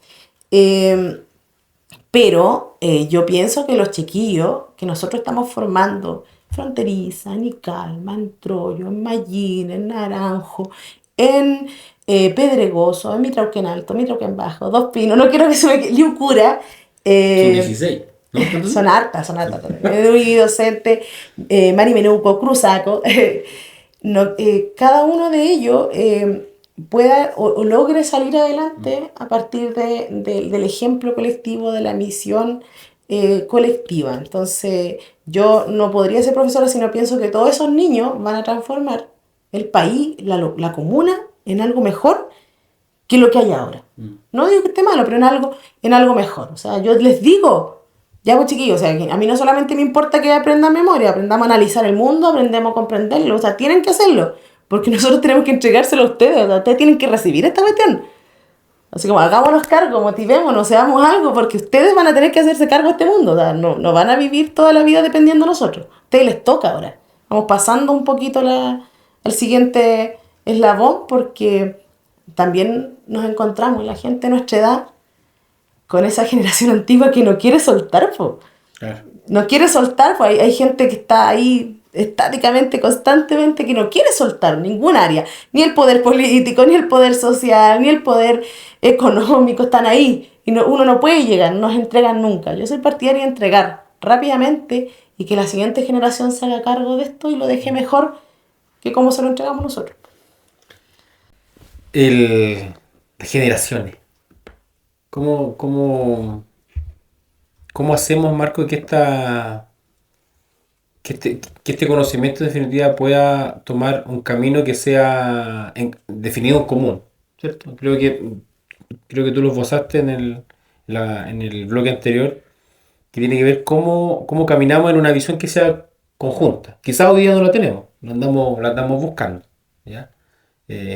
Pero yo pienso que los chiquillos que nosotros estamos formando, Fronteriza, en Icalma, en Troyo, en Mallín, en Naranjo, en Pedregoso, en Mitrauquén Alto, Mitrauquén Bajo, Dos Pinos, no quiero que se me Liucura. Son 16, ¿no? Son hartas. Eduy, Docente, Marimenuco, Cruzaco. Cada uno de ellos pueda o logre salir adelante a partir del ejemplo colectivo, de la misión colectiva. Entonces, yo no podría ser profesora si no pienso que todos esos niños van a transformar el país, la comuna, en algo mejor que lo que hay ahora. No digo que esté malo, pero en algo mejor. O sea, yo les digo, ya pues chiquillos, o sea, que a mí no solamente me importa que aprendan memoria, aprendamos a analizar el mundo, aprendamos a comprenderlo, o sea, tienen que hacerlo, porque nosotros tenemos que entregárselo a ustedes, o sea, ustedes tienen que recibir esta cuestión. Así como, hagámonos cargo, motivémonos, seamos algo, porque ustedes van a tener que hacerse cargo de este mundo, o sea, no van a vivir toda la vida dependiendo de nosotros. A ustedes les toca ahora. Vamos pasando un poquito al siguiente eslabón, porque también nos encontramos, la gente de nuestra edad, con esa generación antigua que no quiere soltar, po. Claro. No quiere soltar, pues hay gente que está ahí estáticamente, constantemente, que no quiere soltar ningún área, ni el poder político, ni el poder social, ni el poder económico, están ahí, y uno no puede llegar, no nos entregan nunca. Yo soy partidaria de entregar rápidamente y que la siguiente generación se haga cargo de esto y lo deje mejor que como se lo entregamos nosotros. Generaciones. ¿Cómo hacemos, Marco, que este conocimiento en definitiva pueda tomar un camino que sea definido en común? ¿Cierto? Creo que tú lo esbozaste en el bloque anterior, que tiene que ver cómo caminamos en una visión que sea conjunta. Quizás hoy día no la tenemos, la andamos buscando, ¿ya?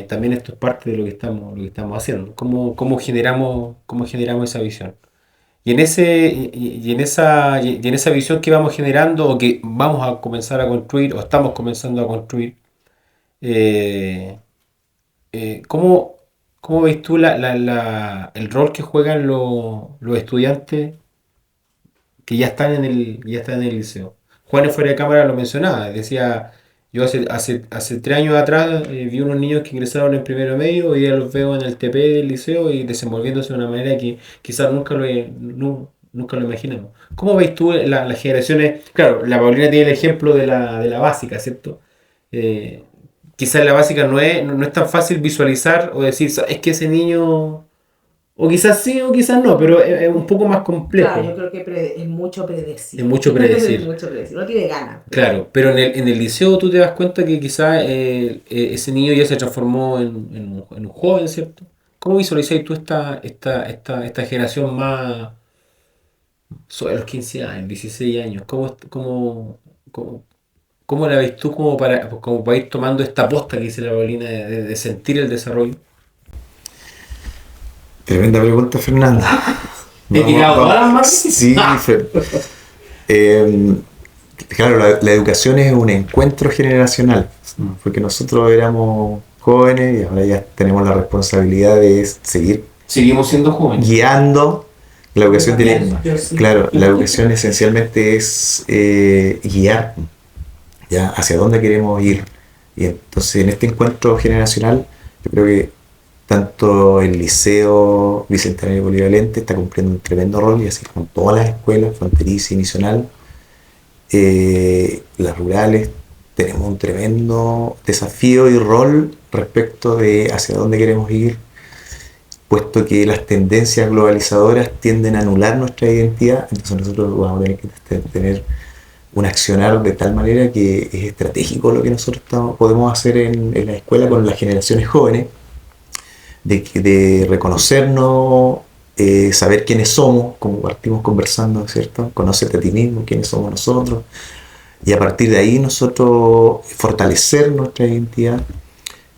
También esto es parte de lo que estamos haciendo. ¿Cómo generamos esa visión? Y en esa visión que vamos generando, o que vamos a comenzar a construir, o estamos comenzando a construir, ¿cómo ves tú el rol que juegan los estudiantes que ya están en el liceo? Juan fuera de cámara lo mencionaba, decía, yo hace 3 años atrás vi unos niños que ingresaron en primero medio, hoy día los veo en el TP del liceo y desenvolviéndose de una manera que quizás nunca lo imaginamos. ¿Cómo ves tú las generaciones? Claro, la Paulina tiene el ejemplo de la básica, ¿cierto? Quizás la básica no es tan fácil visualizar o decir, es que ese niño... O quizás sí, o quizás no, pero es un poco más complejo. Claro, yo creo que es mucho predecir. Es mucho predecir. No tiene ganas. Claro, pero en el liceo tú te das cuenta que quizás ese niño ya se transformó en un joven, ¿cierto? ¿Cómo visualizas tú esta generación más sobre los 15 años, 16 años? ¿Cómo la ves tú como para ir tomando esta posta que dice la Paulina de sentir el desarrollo? Tremenda pregunta, Fernanda. ¿Te he tirado todas las más? Sí, claro, la educación es un encuentro generacional, porque nosotros éramos jóvenes y ahora ya tenemos la responsabilidad de seguimos siendo jóvenes, guiando. La educación claro, la educación esencialmente es guiar ya hacia dónde queremos ir. Y entonces en este encuentro generacional yo creo que tanto el Liceo Bicentenario Polivalente está cumpliendo un tremendo rol, y así como todas las escuelas, fronteriza y misional, las rurales, tenemos un tremendo desafío y rol respecto de hacia dónde queremos ir, puesto que las tendencias globalizadoras tienden a anular nuestra identidad. Entonces nosotros vamos a tener que tener un accionar de tal manera que es estratégico lo que nosotros podemos hacer en la escuela con las generaciones jóvenes, de reconocernos, saber quiénes somos, como partimos conversando, ¿cierto? Conócete a ti mismo, quiénes somos nosotros, y a partir de ahí nosotros fortalecer nuestra identidad.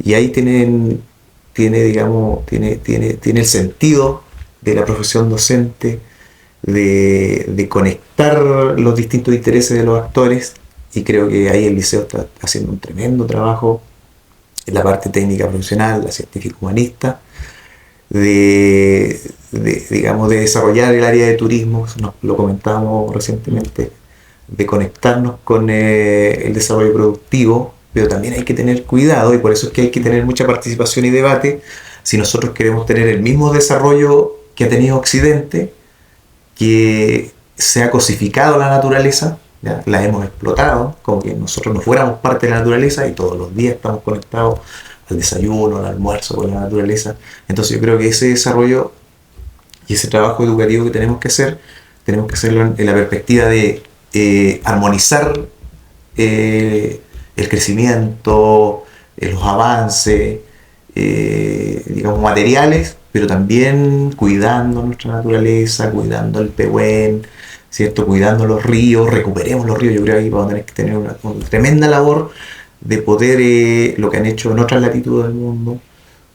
Y ahí tiene el sentido de la profesión docente, de conectar los distintos intereses de los actores, y creo que ahí el liceo está haciendo un tremendo trabajo en la parte técnica profesional, la científica humanista, de desarrollar el área de turismo, lo comentábamos recientemente, de conectarnos con el desarrollo productivo, pero también hay que tener cuidado, y por eso es que hay que tener mucha participación y debate. Si nosotros queremos tener el mismo desarrollo que ha tenido Occidente, que se ha cosificado la naturaleza, ¿ya? La hemos explotado, como que nosotros no fuéramos parte de la naturaleza, y todos los días estamos conectados al desayuno, al almuerzo con la naturaleza. Entonces yo creo que ese desarrollo y ese trabajo educativo que tenemos que hacerlo en la perspectiva de armonizar el crecimiento, los avances, digamos, materiales, pero también cuidando nuestra naturaleza, cuidando el Pehuen, ¿cierto? Cuidando los ríos, recuperemos los ríos. Yo creo que ahí vamos a tener que tener una tremenda labor de poder, lo que han hecho en otras latitudes del mundo,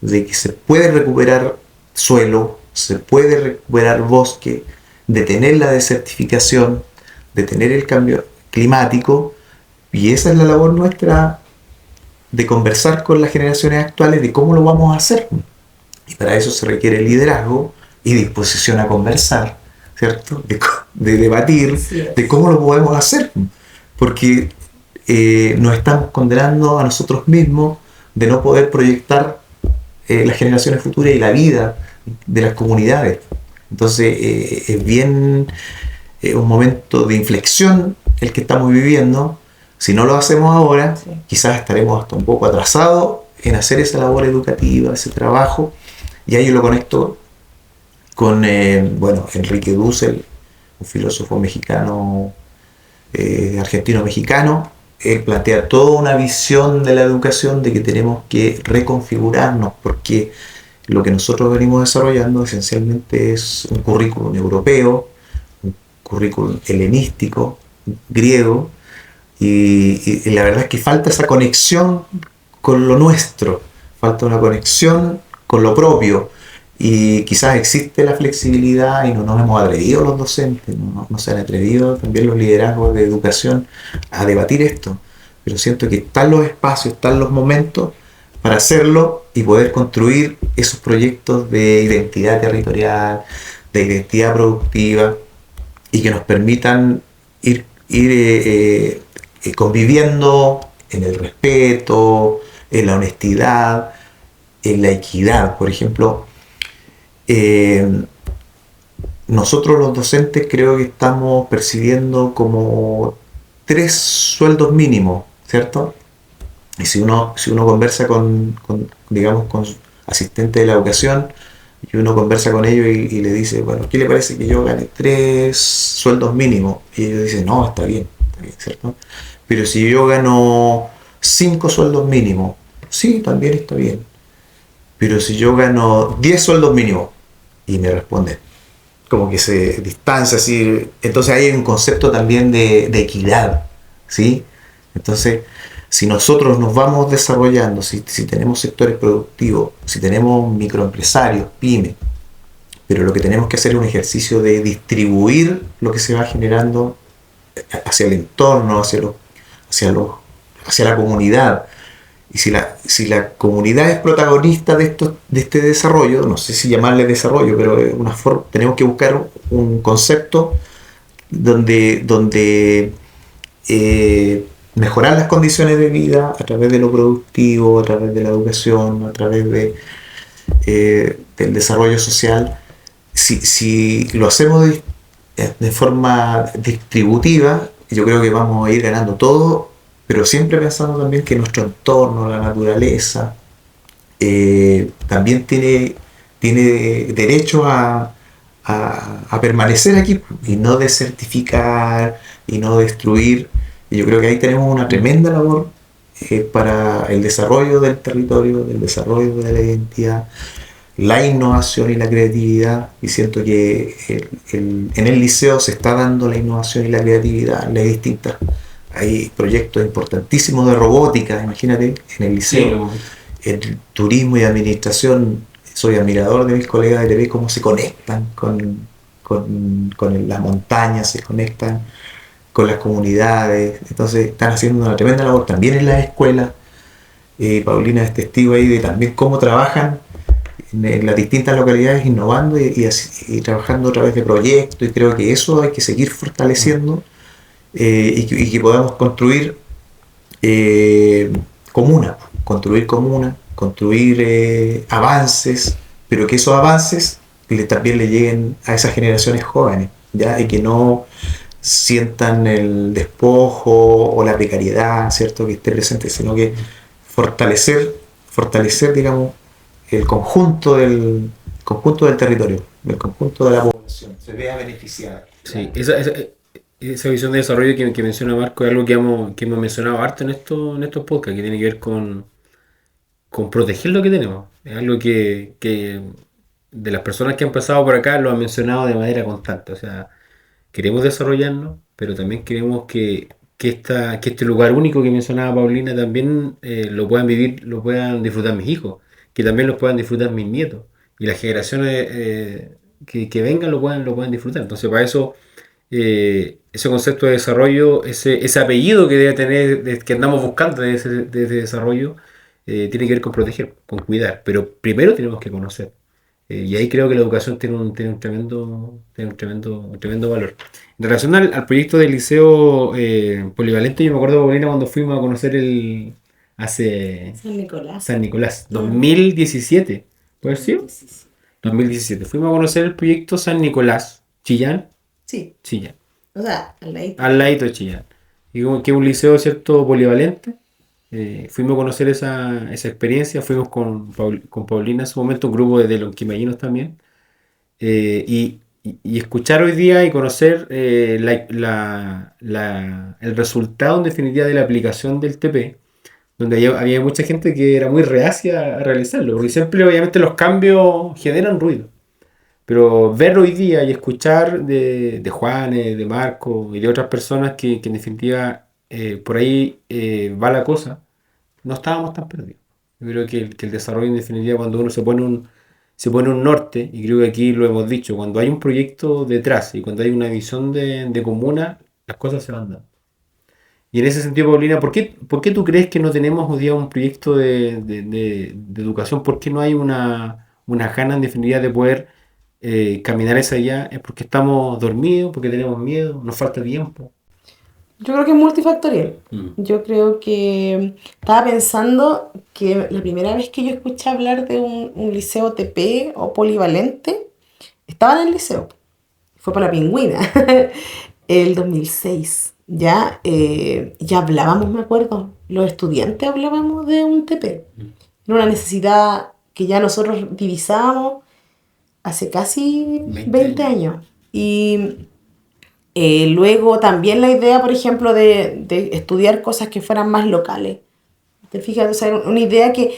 de que se puede recuperar suelo, se puede recuperar bosque, detener la desertificación, detener el cambio climático, y esa es la labor nuestra, de conversar con las generaciones actuales de cómo lo vamos a hacer. Y para eso se requiere liderazgo y disposición a conversar, ¿cierto? De debatir, de cómo lo podemos hacer. Porque nos estamos condenando a nosotros mismos de no poder proyectar las generaciones futuras y la vida de las comunidades. Entonces es bien un momento de inflexión el que estamos viviendo. Si no lo hacemos ahora, quizás estaremos hasta un poco atrasados en hacer esa labor educativa, ese trabajo. Y ahí yo lo conecto con Enrique Dussel, un filósofo mexicano, argentino-mexicano. Él plantea toda una visión de la educación, de que tenemos que reconfigurarnos, porque lo que nosotros venimos desarrollando esencialmente es un currículum europeo, un currículum helenístico, griego, y la verdad es que falta esa conexión con lo nuestro, falta una conexión con lo propio, y quizás existe la flexibilidad y no nos hemos atrevido los docentes, no se han atrevido también los liderazgos de educación a debatir esto, pero siento que están los espacios, están los momentos para hacerlo y poder construir esos proyectos de identidad territorial, de identidad productiva, y que nos permitan ir conviviendo en el respeto, en la honestidad, en la equidad. Por ejemplo, nosotros los docentes creo que estamos percibiendo como 3 sueldos mínimos, ¿cierto? Y si uno conversa con su asistente de la educación, y uno conversa con ellos y le dice, bueno, ¿qué le parece que yo gane 3 sueldos mínimos? Y ellos dicen, no, está bien, ¿cierto? Pero si yo gano 5 sueldos mínimos, sí, también está bien. Pero si yo gano 10 sueldos mínimos, y me responden, como que se distancia, así. Entonces hay un concepto también de equidad, ¿sí? Entonces, si nosotros nos vamos desarrollando, si tenemos sectores productivos, si tenemos microempresarios, pymes, pero lo que tenemos que hacer es un ejercicio de distribuir lo que se va generando hacia el entorno, hacia la comunidad. Y si la comunidad es protagonista de este desarrollo, no sé si llamarle desarrollo, pero tenemos que buscar un concepto donde mejorar las condiciones de vida a través de lo productivo, a través de la educación, a través del desarrollo social. Si lo hacemos de forma distributiva, yo creo que vamos a ir ganando todo, pero siempre pensando también que nuestro entorno, la naturaleza, también tiene derecho a permanecer aquí y no desertificar y no destruir. Y yo creo que ahí tenemos una tremenda labor para el desarrollo del territorio, el desarrollo de la identidad, la innovación y la creatividad. Y siento que en el liceo se está dando la innovación y la creatividad en las distintas. Hay proyectos importantísimos de robótica, imagínate, en el liceo. Sí. En turismo y administración, soy admirador de mis colegas de TV, cómo se conectan con las montañas, se conectan con las comunidades. Entonces están haciendo una tremenda labor también en las escuelas. Paulina es testigo ahí de también cómo trabajan en las distintas localidades, innovando y trabajando a través de proyectos, y creo que eso hay que seguir fortaleciendo. Y que podamos construir construir avances, pero que esos avances también le lleguen a esas generaciones jóvenes, ¿ya? Y que no sientan el despojo o la precariedad, ¿cierto?, que esté presente, sino que fortalecer, digamos, el conjunto del territorio, el conjunto de la población, se vea beneficiada. Sí, esa visión de desarrollo que menciona Marco es algo que hemos mencionado harto en estos podcasts, que tiene que ver con con proteger lo que tenemos. Es algo que de las personas que han pasado por acá lo han mencionado de manera constante. O sea, queremos desarrollarnos, pero también queremos que este lugar único que mencionaba Paulina también lo puedan vivir, lo puedan disfrutar mis hijos, que también lo puedan disfrutar mis nietos. Y las generaciones que vengan lo puedan disfrutar. Entonces, para eso, ese concepto de desarrollo, ese apellido que debe tener, que andamos buscando de ese desarrollo, tiene que ver con proteger, con cuidar. Pero primero tenemos que conocer. Y ahí creo que la educación tiene un tremendo valor. En relación al proyecto del liceo polivalente, yo me acuerdo, Paulina, cuando fuimos a conocer San Nicolás, 2017, ¿puede ser? 2017. Fuimos a conocer el proyecto San Nicolás, Chillán. Sí. Chillán. O sea, al ladito de Chillán. Y que es un liceo, ¿cierto?, polivalente. Fuimos a conocer esa experiencia, fuimos con Paulina en su momento, un grupo de lonquimayinos también, y escuchar hoy día y conocer el resultado en definitiva de la aplicación del TP, donde había mucha gente que era muy reacia a realizarlo, porque siempre obviamente los cambios generan ruido, pero ver hoy día y escuchar de Juanes, de Marco y de otras personas que en definitiva por ahí va la cosa, no estábamos tan perdidos. Yo creo que el desarrollo en definitiva, cuando uno se pone un norte, y creo que aquí lo hemos dicho, cuando hay un proyecto detrás y cuando hay una visión de comuna, las cosas se van dando. Y en ese sentido, Paulina, ¿por qué tú crees que no tenemos hoy día un proyecto de educación? ¿Por qué no hay una ganas en definitiva de poder caminar hacia allá? ¿Es porque estamos dormidos, porque tenemos miedo, nos falta tiempo? Yo creo que es multifactorial. Yo creo que estaba pensando que la primera vez que yo escuché hablar de un liceo TP o polivalente, estaba en el liceo. Fue para la Pingüina, el 2006. Ya hablábamos, me acuerdo, los estudiantes hablábamos de un TP. Era una necesidad que ya nosotros divisábamos hace casi 20 años. Y luego también la idea, por ejemplo, de estudiar cosas que fueran más locales. ¿Te fijas? O sea, una idea que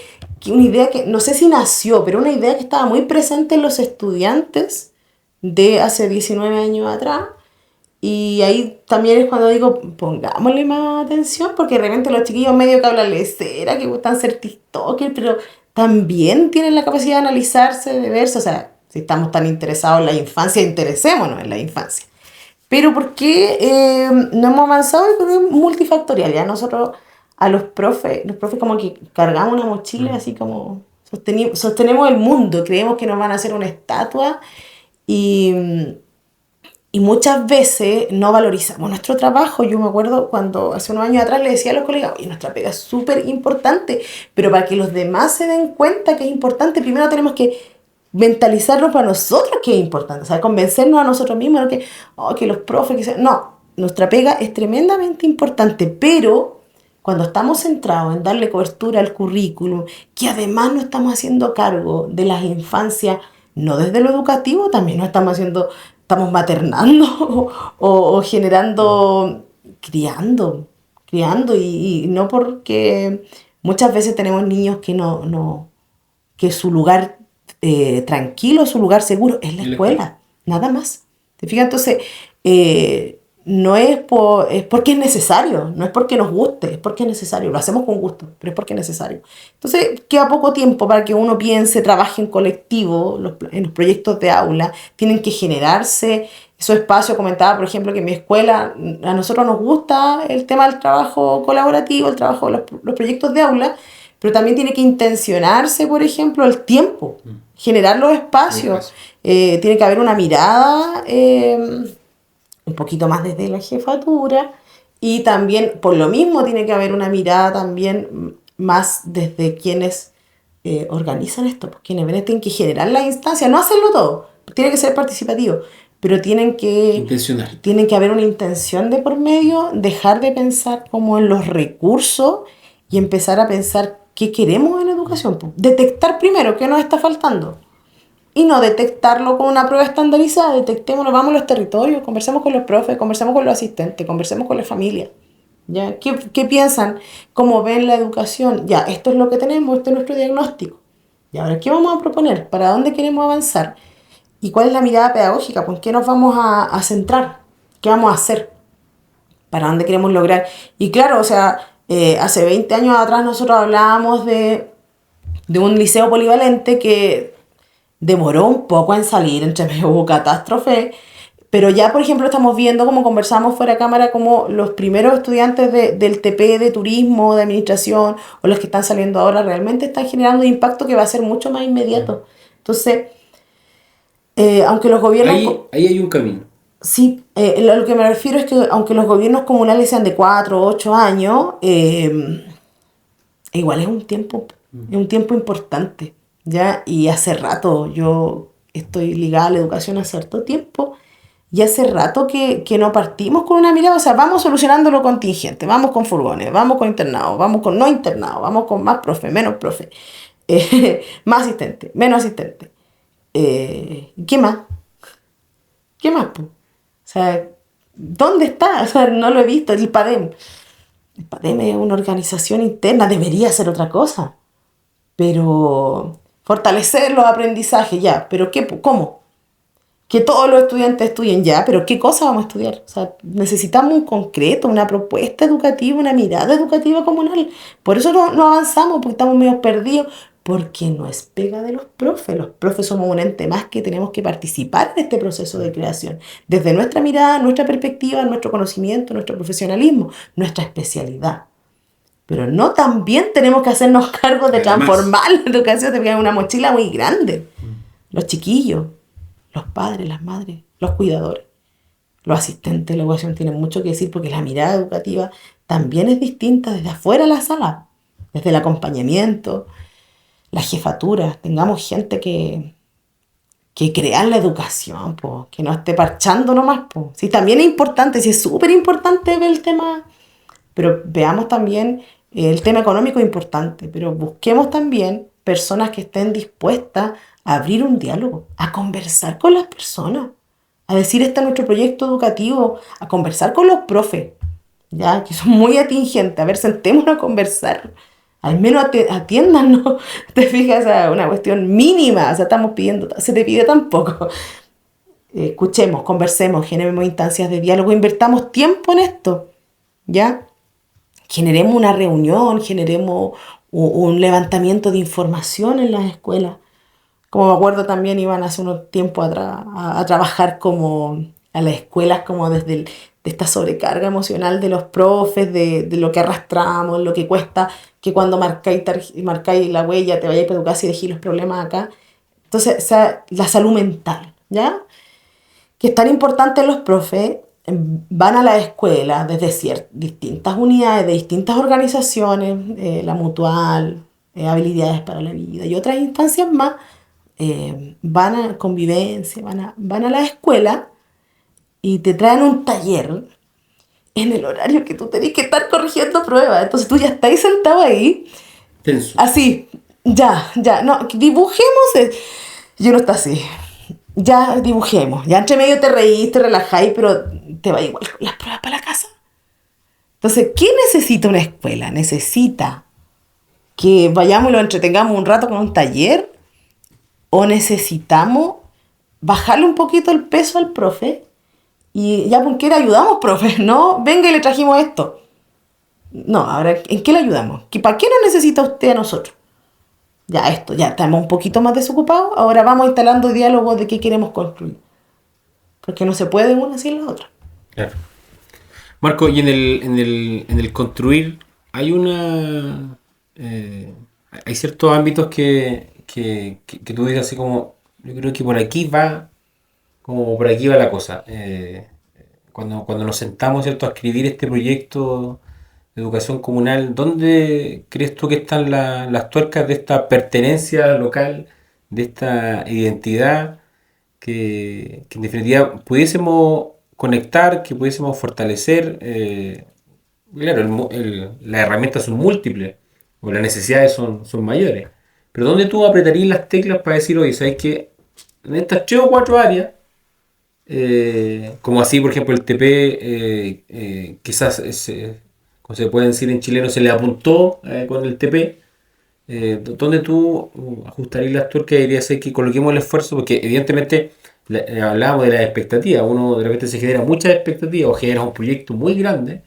no sé si nació, pero una idea que estaba muy presente en los estudiantes de hace 19 años atrás. Y ahí también es cuando digo, pongámosle más atención, porque de repente los chiquillos medio que hablan lecera, que gustan ser tiktokers, pero también tienen la capacidad de analizarse, de verse. O sea, si estamos tan interesados en la infancia, interesémonos en la infancia. Pero ¿por qué no hemos avanzado? Porque es multifactorial. Ya nosotros, a los profes como que cargamos una mochila, así como sostenemos el mundo, creemos que nos van a hacer una estatua y muchas veces no valorizamos nuestro trabajo. Yo me acuerdo cuando hace unos años atrás le decía a los colegas, oye, nuestra pega es súper importante, pero para que los demás se den cuenta que es importante, primero tenemos que mentalizarnos para nosotros que es importante, o sea, convencernos a nosotros mismos, ¿no? que los profes, no, nuestra pega es tremendamente importante, pero cuando estamos centrados en darle cobertura al currículum, que además nos estamos haciendo cargo de las infancias, no desde lo educativo, también nos estamos maternando o generando, criando, y no, porque muchas veces tenemos niños que su lugar tranquilo, su lugar seguro es la escuela, nada más. ¿Te fijas? Entonces, no es porque es necesario, no es porque nos guste, es porque es necesario. Lo hacemos con gusto, pero es porque es necesario. Entonces, queda poco tiempo para que uno piense, trabaje en colectivo, en los proyectos de aula. Tienen que generarse esos espacios. Comentaba, por ejemplo, que en mi escuela a nosotros nos gusta el tema del trabajo colaborativo, el trabajo de los proyectos de aula, pero también tiene que intencionarse, por ejemplo, el tiempo, generar los espacios. Tiene que haber una mirada un poquito más desde la jefatura, y también por lo mismo tiene que haber una mirada también más desde quienes organizan esto, pues, quienes tienen que generar la instancia, no hacerlo todo, tiene que ser participativo, pero tienen que haber una intención de por medio, dejar de pensar como en los recursos y empezar a pensar qué queremos en educación, pues. Detectar primero qué nos está faltando. Y no detectarlo con una prueba estandarizada, detectémoslo, vamos a los territorios, conversemos con los profes, conversemos con los asistentes, conversemos con la familia. ¿Ya? ¿Qué piensan? ¿Cómo ven la educación? Ya, esto es lo que tenemos, este es nuestro diagnóstico. Y ahora, ¿qué vamos a proponer? ¿Para dónde queremos avanzar? ¿Y cuál es la mirada pedagógica? ¿Con qué nos vamos a centrar? ¿Qué vamos a hacer? ¿Para dónde queremos lograr? Y claro, o sea, hace 20 años atrás nosotros hablábamos de un liceo polivalente que demoró un poco en salir, entre medio hubo catástrofe, pero ya, por ejemplo, estamos viendo, como conversamos fuera de cámara, como los primeros estudiantes del TP de turismo, de administración, o los que están saliendo ahora, realmente están generando un impacto que va a ser mucho más inmediato. Entonces, aunque los gobiernos... Ahí hay un camino. Sí, lo que me refiero es que aunque los gobiernos comunales sean de 4 o 8 años, igual es un tiempo importante, ¿ya? Y hace rato, yo estoy ligada a la educación hace harto tiempo, y hace rato que no partimos con una mirada, o sea, vamos solucionando lo contingente, vamos con furgones, vamos con internados, vamos con no internados, vamos con más profe, menos profe, más asistente, menos asistente. ¿Qué más? ¿Qué más, po? O sea, ¿dónde está? O sea, no lo he visto. El PADEM. El PADEM es una organización interna, debería ser otra cosa. Pero fortalecer los aprendizajes, ya. ¿Pero qué? ¿Cómo? Que todos los estudiantes estudien ya, pero ¿qué cosa vamos a estudiar? O sea, necesitamos un concreto, una propuesta educativa, una mirada educativa comunal. Por eso no avanzamos, porque estamos medio perdidos, porque no es pega de los profes. Los profes somos un ente más que tenemos que participar en este proceso de creación, desde nuestra mirada, nuestra perspectiva, nuestro conocimiento, nuestro profesionalismo, nuestra especialidad. Pero no también tenemos que hacernos cargo de transformar la educación, de una mochila muy grande. Los chiquillos, los padres, las madres, los cuidadores, los asistentes de la educación tienen mucho que decir, porque la mirada educativa también es distinta desde afuera de la sala, desde el acompañamiento, la jefatura. Tengamos gente que crea la educación, po, que no esté parchando nomás. Po. Sí, también es importante, sí, es súper importante ver el tema, pero veamos también el tema económico es importante, pero busquemos también personas que estén dispuestas a abrir un diálogo, a conversar con las personas, a decir, este es nuestro proyecto educativo, a conversar con los profes, ya, que son muy atingentes, a ver, sentémonos a conversar, al menos atiéndanos, te fijas, a una cuestión mínima, o sea, estamos pidiendo, se te pide tan poco. Escuchemos, conversemos, generemos instancias de diálogo, invertamos tiempo en esto, ¿ya? Generemos una reunión, generemos un levantamiento de información en las escuelas. Como me acuerdo también iban hace unos tiempos atrás a trabajar como a las escuelas como de esta sobrecarga emocional de los profes, de lo que arrastramos, lo que cuesta que cuando marcáis la huella te vayáis para tu casa y dejéis los problemas acá. Entonces, o sea, la salud mental, ¿ya? Que es tan importante los profes. Van a la escuela desde distintas unidades, de distintas organizaciones, la Mutual, Habilidades para la Vida y otras instancias más, van a convivencia, van a la escuela y te traen un taller en el horario que tú tenés que estar corrigiendo pruebas. Entonces tú ya estás sentado ahí, tenso, así, ya, no, dibujemos, yo no está así. Ya dibujemos, ya entre medio te reís, te relajáis, pero te va igual con las pruebas para la casa. Entonces, ¿qué necesita una escuela? Necesita que vayamos y lo entretengamos un rato con un taller, o necesitamos bajarle un poquito el peso al profe y ya, ¿con qué le ayudamos, profe? No, venga y le trajimos esto. No, ahora, ¿en qué le ayudamos? ¿Para qué nos necesita usted a nosotros? Ya estamos un poquito más desocupados, ahora vamos instalando diálogos de qué queremos construir. Porque no se puede una sin la otra. Claro. Marco, y en el construir hay hay ciertos ámbitos que tú dices así como, yo creo que por aquí va la cosa. Cuando nos sentamos, ¿cierto?, a escribir este proyecto de educación comunal, ¿dónde crees tú que están las tuercas de esta pertenencia local, de esta identidad que en definitiva pudiésemos conectar, que pudiésemos fortalecer? Claro, las herramientas son múltiples, o las necesidades son mayores, pero ¿dónde tú apretarías las teclas para decir, oye, ¿sabes qué? En estas 3 o 4 áreas, como así, por ejemplo, el TP, quizás como se puede decir en chileno, se le apuntó con el TP. ¿Dónde tú ajustarías las tuercas y dirías que coloquemos el esfuerzo? Porque evidentemente hablábamos de las expectativas, uno de repente se genera muchas expectativas o genera un proyecto muy grande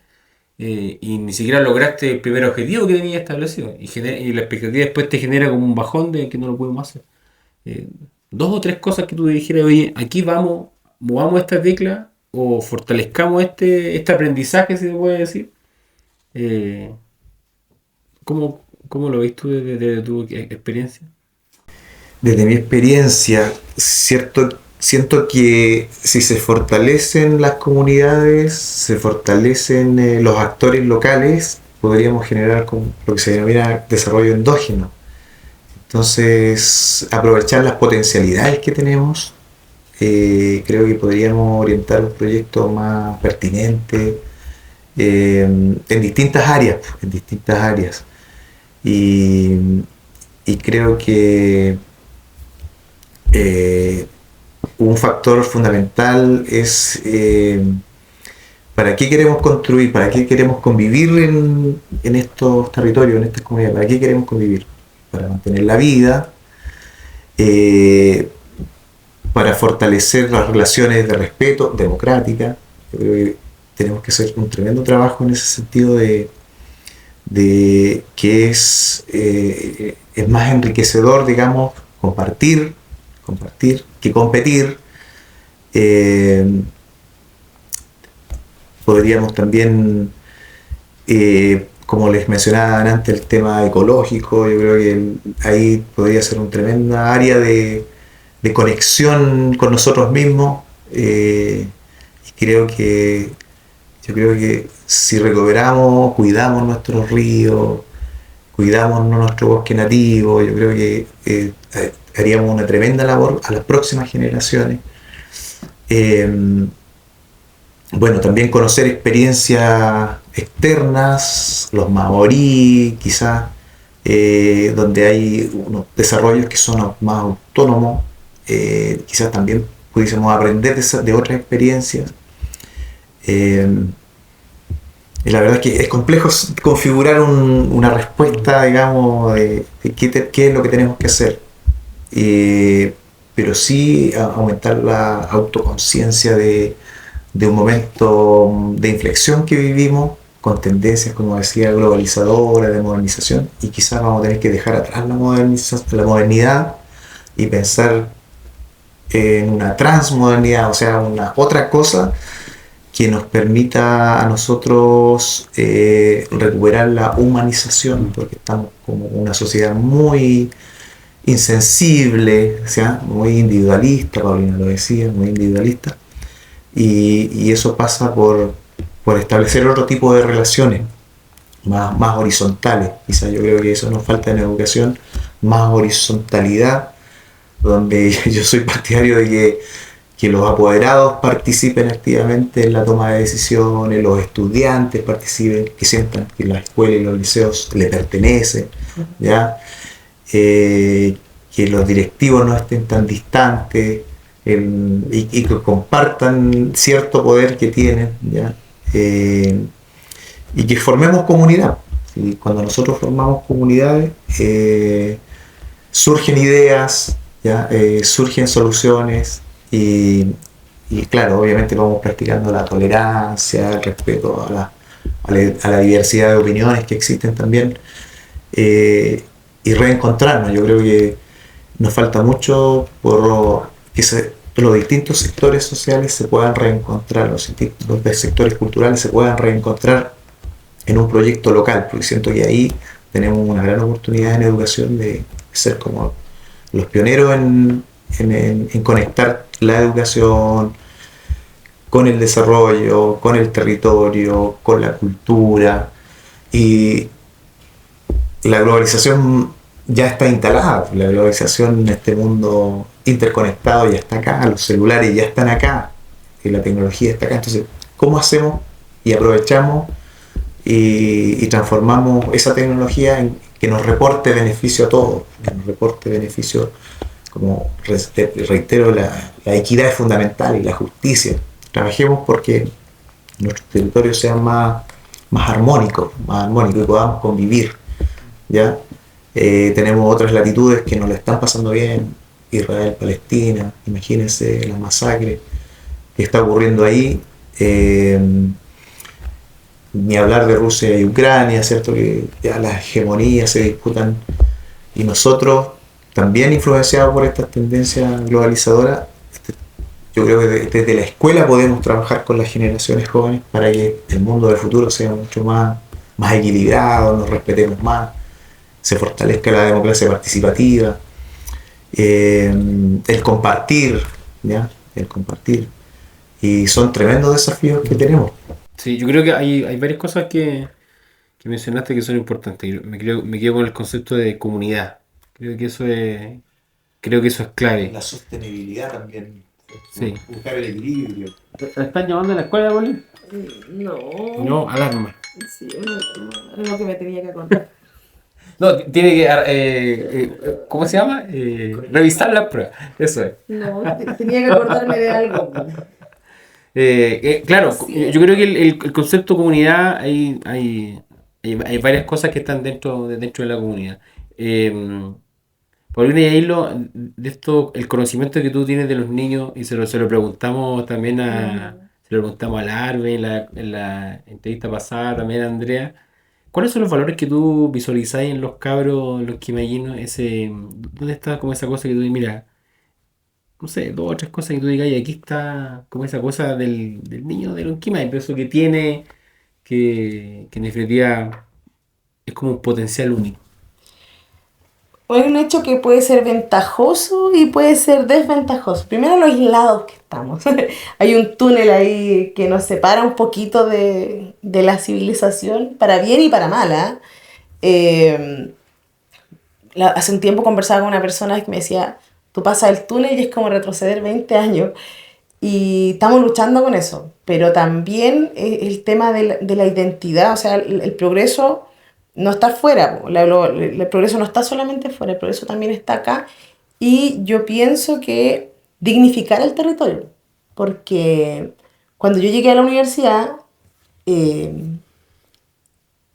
y ni siquiera lograste el primer objetivo que tenías establecido y la expectativa después te genera como un bajón de que no lo podemos hacer. Dos o tres cosas que tú dijeras, oye, aquí vamos, movamos esta tecla o fortalezcamos este aprendizaje, si se puede decir. ¿Cómo lo ves tú desde tu experiencia? Desde mi experiencia, siento que si se fortalecen las comunidades, se fortalecen los actores locales, podríamos generar lo que se denomina desarrollo endógeno. Entonces, aprovechar las potencialidades que tenemos, creo que podríamos orientar un proyecto más pertinente en distintas áreas. Y creo que un factor fundamental es para qué queremos construir, para qué queremos convivir en estos territorios, en estas comunidades, para qué queremos convivir, para mantener la vida, para fortalecer las relaciones de respeto democrática. Yo creo que tenemos que hacer un tremendo trabajo en ese sentido de que es más enriquecedor, digamos, compartir que competir. Podríamos también, como les mencionaba antes, el tema ecológico. Yo creo que ahí podría ser una tremenda área de conexión con nosotros mismos. Y yo creo que si recuperamos, cuidamos nuestros ríos, cuidamos nuestro bosque nativo, yo creo que haríamos una tremenda labor a las próximas generaciones. Bueno, también conocer experiencias externas, los maorí, quizás, donde hay unos desarrollos que son más autónomos, quizás también pudiésemos aprender de otras experiencias. Y la verdad es que es complejo configurar una respuesta, digamos, de qué es lo que tenemos que hacer. Pero sí aumentar la autoconciencia de un momento de inflexión que vivimos, con tendencias, como decía, globalizadoras, de modernización, y quizás vamos a tener que dejar atrás la modernidad y pensar en una transmodernidad, o sea, una otra cosa que nos permita a nosotros recuperar la humanización, porque estamos como una sociedad muy insensible, o sea, muy individualista. Paulina lo decía, muy individualista, y eso pasa por establecer otro tipo de relaciones más horizontales. Quizás yo creo que eso nos falta en educación, más horizontalidad, donde yo soy partidario de que los apoderados participen activamente en la toma de decisiones, los estudiantes participen, que sientan que la escuela y los liceos les pertenecen, ¿ya? Que los directivos no estén tan distantes y que compartan cierto poder que tienen, ¿ya? Y que formemos comunidad. ¿Sí? Cuando nosotros formamos comunidades, surgen ideas, ¿ya? Surgen soluciones. Y claro, obviamente vamos practicando la tolerancia, el respeto a la diversidad de opiniones que existen también, y reencontrarnos. Yo creo que nos falta mucho por que los distintos sectores sociales se puedan reencontrar, los sectores culturales se puedan reencontrar en un proyecto local, porque siento que ahí tenemos una gran oportunidad en educación de ser como los pioneros en conectar la educación con el desarrollo, con el territorio, con la cultura. Y la globalización ya está instalada, la globalización en este mundo interconectado ya está acá, los celulares ya están acá, y la tecnología está acá. Entonces, ¿cómo hacemos y aprovechamos y transformamos esa tecnología en que nos reporte beneficio a todos, que nos reporte beneficio? Como reitero, la equidad es fundamental y la justicia. Trabajemos porque nuestros territorios sean más más armónico y podamos convivir, ¿ya? Tenemos otras latitudes que nos la están pasando bien, Israel, Palestina, imagínense la masacre que está ocurriendo ahí, ni hablar de Rusia y Ucrania, ¿cierto? Que ya las hegemonías se disputan, y nosotros, también influenciados por estas tendencias globalizadoras, yo creo que desde la escuela podemos trabajar con las generaciones jóvenes para que el mundo del futuro sea mucho más equilibrado, nos respetemos más, se fortalezca la democracia participativa, el compartir, ¿ya? El compartir. Y son tremendos desafíos que tenemos. Sí, yo creo que hay varias cosas que mencionaste que son importantes. Me quedo con el concepto de comunidad. Creo que eso es clave. La sostenibilidad también. Sí. Buscar el equilibrio. ¿Te están llamando a la escuela, Bolín? No. No, alarma. Sí, es lo que me tenía que contar. No, tiene que, ¿cómo se llama? Revisar las pruebas. Eso es. No, tenía que acordarme de algo. Claro, Sí. yo creo que el concepto comunidad, hay varias cosas que están dentro de la comunidad. Paulina y Ailo, de esto, el conocimiento que tú tienes de los niños, y se lo preguntamos también se lo preguntamos a Larve en la entrevista pasada, también a Andrea. ¿Cuáles son los valores que tú visualizáis en los cabros, en los quimayinos? ¿Dónde está como esa cosa que tú dices, mira, no sé, dos o tres cosas que tú digas, y aquí está como esa cosa del niño de los quimayinos, pero eso que tiene, que en definitiva es como un potencial único? Hay un hecho que puede ser ventajoso y puede ser desventajoso. Primero, lo aislados que estamos. Hay un túnel ahí que nos separa un poquito de la civilización, para bien y para mal, ¿eh? Hace un tiempo conversaba con una persona que me decía, tú pasas el túnel y es como retroceder 20 años. Y estamos luchando con eso. Pero también el tema de la identidad, o sea, el progreso no está fuera, el progreso no está solamente fuera, el progreso también está acá. Y yo pienso que dignificar el territorio, porque cuando yo llegué a la universidad, en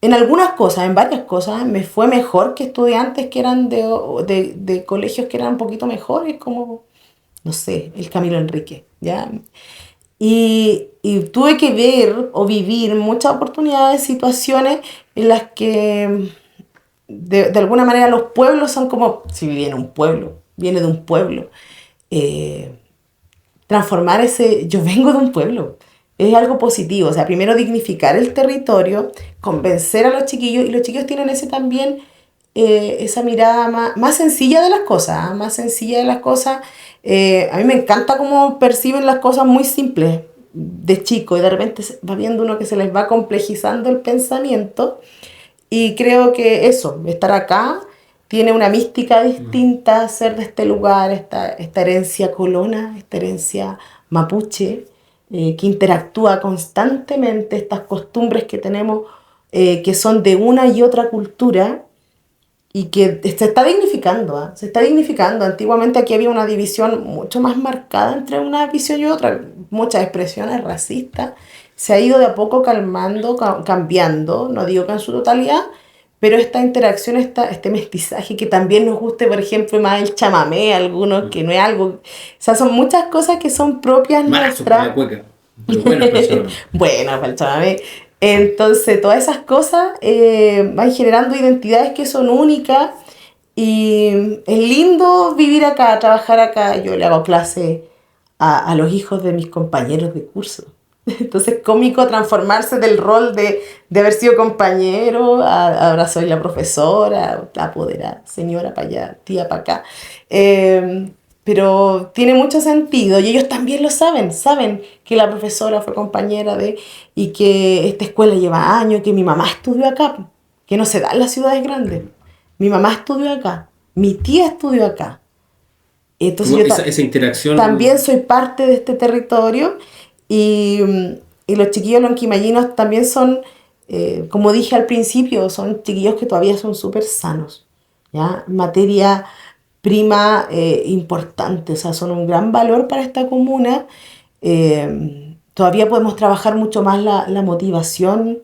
algunas cosas, en varias cosas, me fue mejor que estudiantes que eran de colegios que eran un poquito mejores, como, no sé, el Camilo Enrique, ¿ya? Y tuve que ver o vivir muchas oportunidades, situaciones en las que de alguna manera los pueblos son como, si viene viene de un pueblo, eh, transformar yo vengo de un pueblo, es algo positivo. O sea, primero dignificar el territorio, convencer a los chiquillos, y los chiquillos tienen ese también, esa mirada más sencilla de las cosas, más sencilla de las cosas. A mí me encanta cómo perciben las cosas muy simples de chico, y de repente va viendo uno que se les va complejizando el pensamiento, y creo que eso, estar acá, tiene una mística distinta, ser de este lugar, esta herencia colona, esta herencia mapuche, que interactúa constantemente, estas costumbres que tenemos, que son de una y otra cultura, y que se está dignificando, ¿eh? Se está dignificando. Antiguamente aquí había una división mucho más marcada entre una visión y otra, muchas expresiones racistas. Se ha ido de a poco calmando, cambiando, no digo que en su totalidad, pero esta interacción, este mestizaje que también nos guste, por ejemplo, más el chamamé, algunos que no es algo... O sea, son muchas cosas que son propias nuestras. Bueno, para el chamamé. Entonces, todas esas cosas van generando identidades que son únicas, y es lindo vivir acá, trabajar acá. Yo le hago clase a los hijos de mis compañeros de curso. Entonces, cómico transformarse del rol de haber sido compañero, ahora soy la profesora, la apoderada, señora para allá, tía para acá. Pero tiene mucho sentido, y ellos también lo saben que la profesora fue compañera y que esta escuela lleva años, que mi mamá estudió acá, que no se da en las ciudades grandes. Mi mamá estudió acá, mi tía estudió acá. Entonces esa interacción... también soy parte de este territorio, y los chiquillos lonquimayinos también son, como dije al principio, son chiquillos que todavía son súper sanos, ¿ya? Materia prima importante, o sea, son un gran valor para esta comuna. Todavía podemos trabajar mucho más la motivación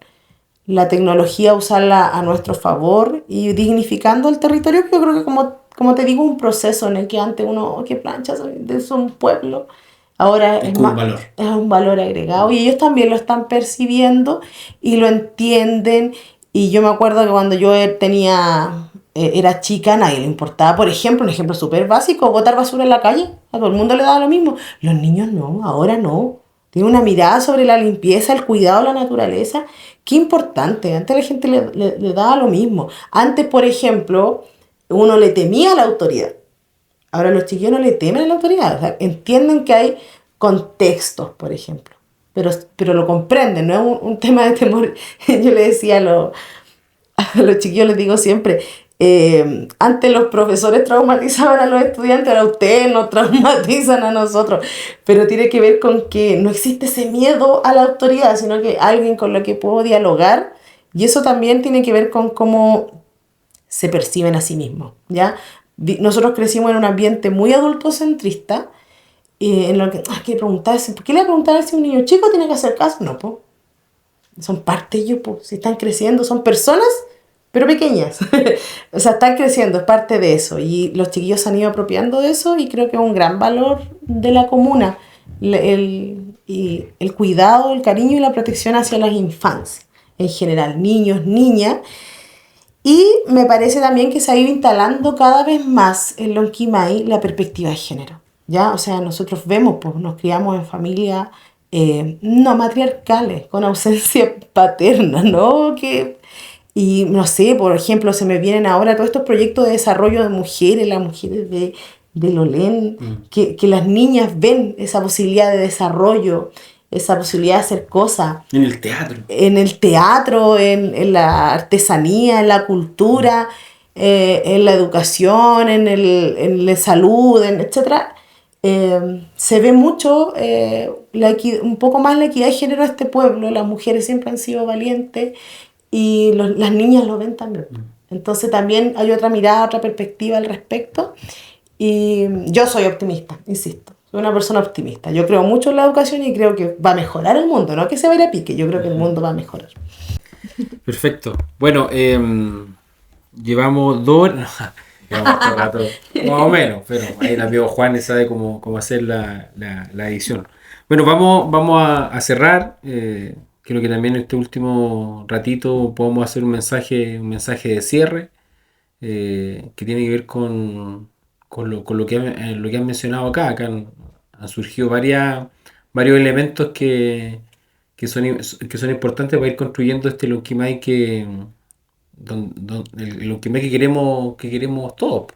la tecnología usarla a nuestro favor y dignificando el territorio, que yo creo que como te digo, un proceso en el que antes uno, oh, qué plancha, es un pueblo, ahora es un valor agregado y ellos también lo están percibiendo y lo entienden. Y yo me acuerdo que cuando yo era chica, a nadie le importaba, por ejemplo, un ejemplo súper básico, botar basura en la calle, a todo el mundo le daba lo mismo. Los niños no, ahora no. Tiene una mirada sobre la limpieza, el cuidado de la naturaleza. Qué importante. Antes la gente le daba lo mismo. Antes, por ejemplo, uno le temía a la autoridad. Ahora los chiquillos no le temen a la autoridad. O sea, entienden que hay contextos, por ejemplo. Pero lo comprenden, no es un tema de temor. Yo le decía a los chiquillos, les digo siempre, antes los profesores traumatizaban a los estudiantes, ahora ustedes nos traumatizan a nosotros, pero tiene que ver con que no existe ese miedo a la autoridad, sino que alguien con lo que puedo dialogar, y eso también tiene que ver con cómo se perciben a sí mismos, ¿ya? Nosotros crecimos en un ambiente muy adultocentrista, en lo que hay que preguntarse, ¿por qué le voy a preguntar si un niño chico tiene que hacer caso? No, pues, son parte de ellos, pues, si están creciendo, son personas pero pequeñas. O sea, están creciendo, es parte de eso. Y los chiquillos se han ido apropiando de eso y creo que es un gran valor de la comuna. El cuidado, el cariño y la protección hacia las infancias. En general, niños, niñas. Y me parece también que se ha ido instalando cada vez más en Lonquimay la perspectiva de género. ¿Ya? O sea, nosotros vemos, pues nos criamos en familias no matriarcales, con ausencia paterna, ¿no? Y no sé, por ejemplo, se me vienen ahora todos estos proyectos de desarrollo de mujeres, las mujeres de Lolén, que las niñas ven esa posibilidad de desarrollo, esa posibilidad de hacer cosas. En el teatro. En el teatro, en la artesanía, en la cultura, en la educación, en la salud, etc. Se ve mucho un poco más la equidad de género en este pueblo. Las mujeres siempre han sido valientes y las niñas lo ven también. Entonces también hay otra mirada, otra perspectiva al respecto. Y yo soy optimista, insisto. Soy una persona optimista. Yo creo mucho en la educación y creo que va a mejorar el mundo. No que se vaya a pique, yo creo que el mundo va a mejorar. Perfecto. Bueno, llevamos 2 horas. Llevamos todo el rato, más o menos, pero ahí el amigo Juan sabe cómo hacer la edición. Bueno, vamos a cerrar. Creo que también en este último ratito podemos hacer un mensaje de cierre que tiene que ver con lo que han mencionado acá. Acá han surgido varios elementos que son importantes para ir construyendo este Lonquimay el Lonquimay que queremos todos.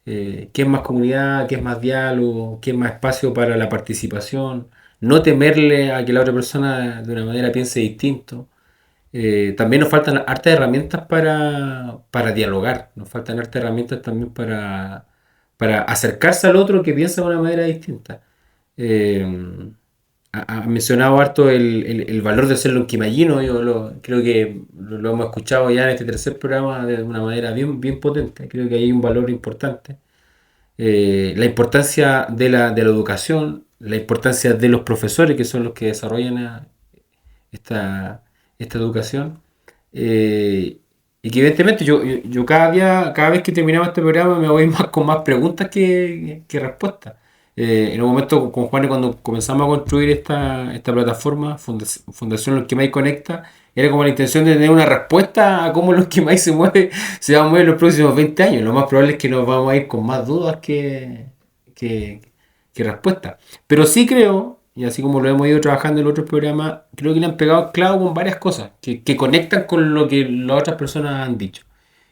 ¿Qué es más comunidad? ¿Qué es más diálogo? ¿Qué es más espacio para la participación? No temerle a que la otra persona de una manera piense distinto. También nos faltan hartas herramientas para dialogar. Nos faltan hartas herramientas también para acercarse al otro que piensa de una manera distinta. Ha mencionado harto el valor de ser lonquimayino. Creo que lo hemos escuchado ya en este tercer programa de una manera bien, bien potente. Creo que hay un valor importante. La importancia de la educación, la importancia de los profesores que son los que desarrollan esta educación. Y que evidentemente yo cada vez que terminamos este programa me voy con más preguntas que respuestas. En un momento con Juan, cuando comenzamos a construir esta plataforma, Fundación Lonquimay Conecta, era como la intención de tener una respuesta a cómo Lonquimay se va a mover en los próximos 20 años. Lo más probable es que nos vamos a ir con más dudas que respuestas. Pero sí creo, y así como lo hemos ido trabajando en otros programas, creo que le han pegado clavo con varias cosas que conectan con lo que las otras personas han dicho.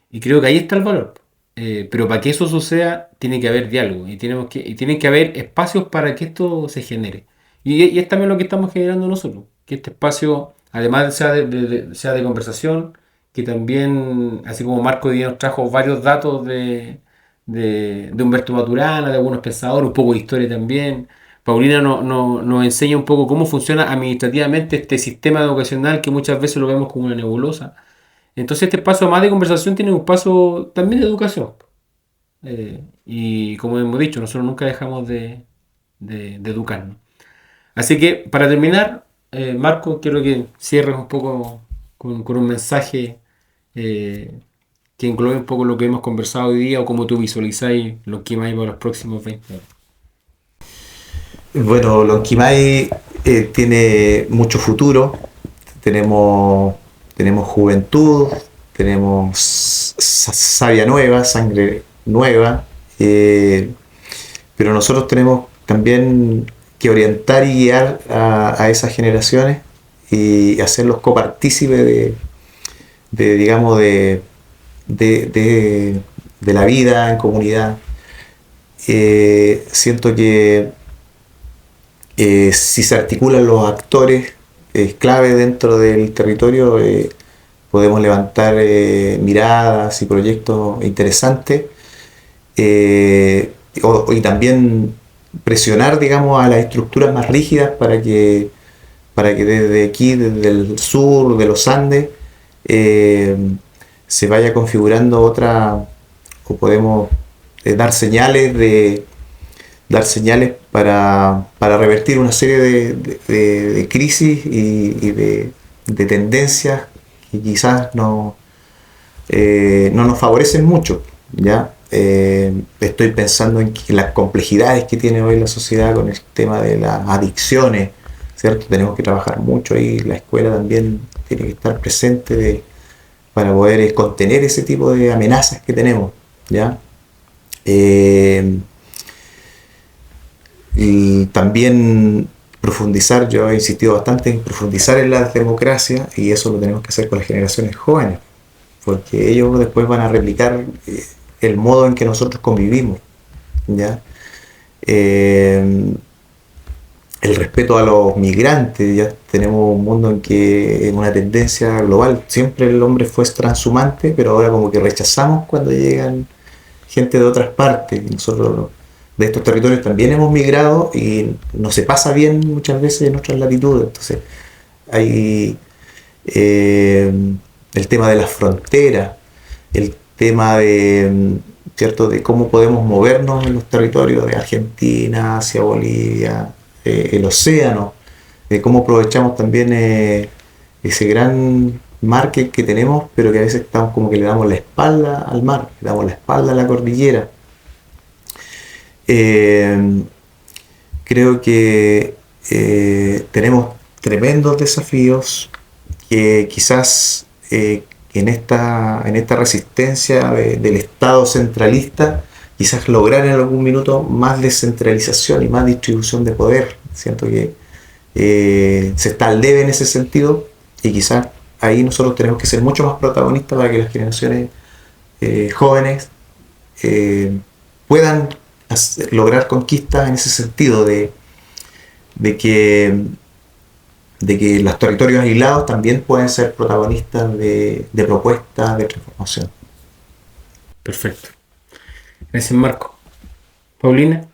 Y creo que ahí está el valor. Pero para que eso suceda, tiene que haber diálogo y tienen que haber espacios para que esto se genere. Y es también lo que estamos generando nosotros. Que este espacio, además sea de conversación, que también, así como Marco hoy día nos trajo varios datos de Humberto Maturana, de algunos pensadores, un poco de historia también. Paulina nos enseña un poco cómo funciona administrativamente este sistema educacional que muchas veces lo vemos como una nebulosa. Entonces este espacio más de conversación tiene un paso también de educación. Y como hemos dicho, nosotros nunca dejamos de educarnos. Así que para terminar, Marco, quiero que cierres un poco con un mensaje que englobe un poco lo que hemos conversado hoy día o cómo tú visualizáis Lonquimay para los próximos 20 años. Bueno, Lonquimay tiene mucho futuro, tenemos juventud, tenemos savia nueva, sangre nueva, pero nosotros tenemos también que orientar y guiar a esas generaciones y hacerlos copartícipes de la vida en comunidad. Siento que si se articulan los actores clave dentro del territorio, podemos levantar miradas y proyectos interesantes y también presionar, digamos, a las estructuras más rígidas para que desde aquí, desde el sur, de los Andes, se vaya configurando otra, o podemos dar señales para revertir una serie de crisis y de tendencias que quizás no nos favorecen mucho, ¿ya? Estoy pensando en las complejidades que tiene hoy la sociedad con el tema de las adicciones, ¿cierto? Tenemos que trabajar mucho ahí, la escuela también tiene que estar presente para poder contener ese tipo de amenazas que tenemos, ¿ya? Y también profundizar, yo he insistido bastante en profundizar en la democracia, y eso lo tenemos que hacer con las generaciones jóvenes, porque ellos después van a replicar el modo en que nosotros convivimos, ¿ya? El respeto a los migrantes, ya tenemos un mundo en que es una tendencia global, siempre el hombre fue transhumante, pero ahora como que rechazamos cuando llegan gente de otras partes. Nosotros de estos territorios también hemos migrado y no se pasa bien muchas veces en otras latitudes. Entonces hay el tema de las fronteras, el tema ¿cierto?, de cómo podemos movernos en los territorios de Argentina hacia Bolivia, el océano, de cómo aprovechamos también ese gran mar que tenemos, pero que a veces estamos como que le damos la espalda al mar, le damos la espalda a la cordillera. Creo que tenemos tremendos desafíos que quizás en esta resistencia del Estado centralista, quizás lograr en algún minuto más descentralización y más distribución de poder. Siento que se está al debe en ese sentido, y quizás ahí nosotros tenemos que ser mucho más protagonistas para que las generaciones jóvenes puedan lograr conquistas en ese sentido de que los territorios aislados también pueden ser protagonistas de propuestas de transformación. Perfecto. Gracias, Marco. Paulina.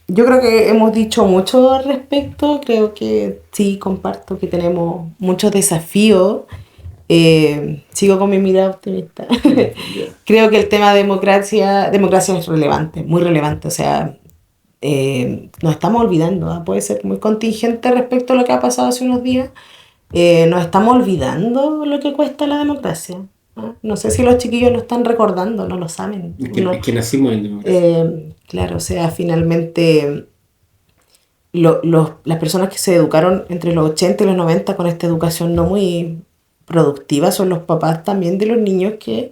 Yo creo que hemos dicho mucho al respecto. Creo que sí, comparto que tenemos muchos desafíos. Sigo con mi mirada optimista. Creo que el tema de democracia es relevante, muy relevante. O sea, nos estamos olvidando, ¿eh? Puede ser muy contingente respecto a lo que ha pasado hace unos días. Nos estamos olvidando lo que cuesta la democracia. No sé si los chiquillos lo están recordando, no lo saben. Es que nacimos en democracia. Claro, o sea, finalmente las personas que se educaron entre los 80 y los 90 con esta educación no muy productiva son los papás también de los niños que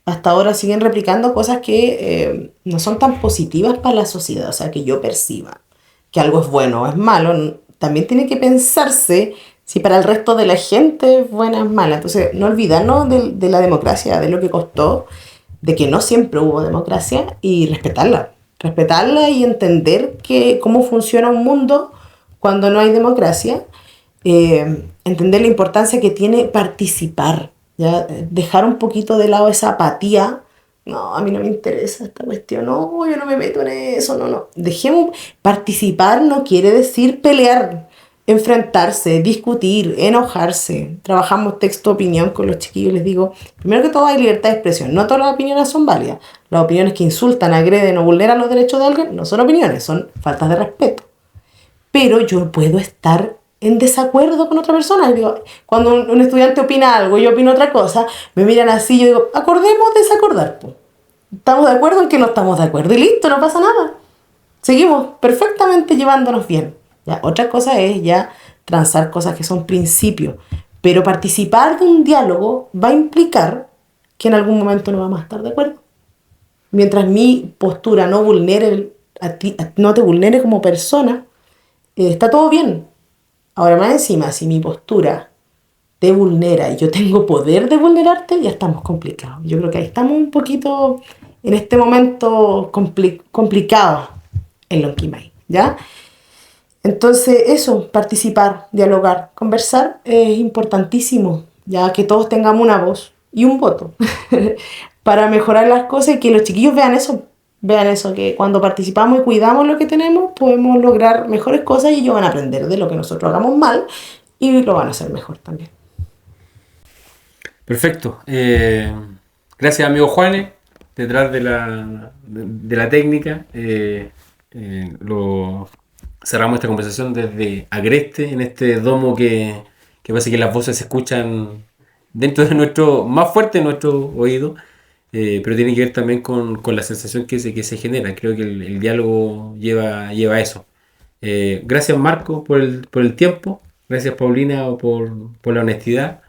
hasta ahora siguen replicando cosas que no son tan positivas para la sociedad. O sea, que yo perciba que algo es bueno o es malo, también tiene que pensarse si para el resto de la gente es buena o es mala. Entonces, no olvidarnos de la democracia, de lo que costó, de que no siempre hubo democracia, y respetarla y entender cómo funciona un mundo cuando no hay democracia, entender la importancia que tiene participar, ¿ya? Dejar un poquito de lado esa apatía. No, a mí no me interesa esta cuestión, no, yo no me meto en eso, no. Dejemos participar, no quiere decir pelear, enfrentarse, discutir, enojarse. Trabajamos texto-opinión con los chiquillos, les digo, primero que todo hay libertad de expresión, no todas las opiniones son válidas. Las opiniones que insultan, agreden o vulneran los derechos de alguien no son opiniones, son faltas de respeto. Pero yo puedo estar en desacuerdo con otra persona. Digo, cuando un estudiante opina algo y yo opino otra cosa, me miran así, yo digo, acordemos desacordar. Po. Estamos de acuerdo en que no estamos de acuerdo y listo, no pasa nada. Seguimos perfectamente llevándonos bien. ¿Ya? Otra cosa es ya transar cosas que son principios, pero participar de un diálogo va a implicar que en algún momento no vamos a estar de acuerdo. Mientras mi postura no vulnere no te vulnere como persona, está todo bien. Ahora más encima, si mi postura te vulnera y yo tengo poder de vulnerarte, ya estamos complicados. Yo creo que ahí estamos un poquito en este momento complicados en Lonquimay, ¿ya? Entonces eso, participar, dialogar, conversar es importantísimo, ya que todos tengamos una voz y un voto para mejorar las cosas y que los chiquillos vean eso, que cuando participamos y cuidamos lo que tenemos, podemos lograr mejores cosas y ellos van a aprender de lo que nosotros hagamos mal y lo van a hacer mejor también. Perfecto. Gracias, amigo Juanes, detrás de la técnica. Cerramos esta conversación desde Agreste, en este domo que parece que las voces se escuchan dentro de más fuerte de nuestro oído. Pero tiene que ver también con la sensación que se genera. Creo que el diálogo lleva a eso. Gracias, Marco, por el tiempo. Gracias, Paulina, por la honestidad.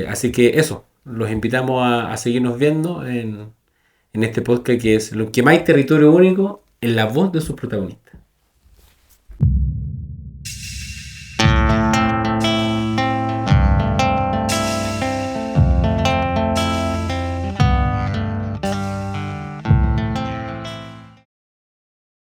Así que eso, los invitamos a seguirnos viendo en este podcast que es Lonquimay Territorio Único en la voz de sus protagonistas.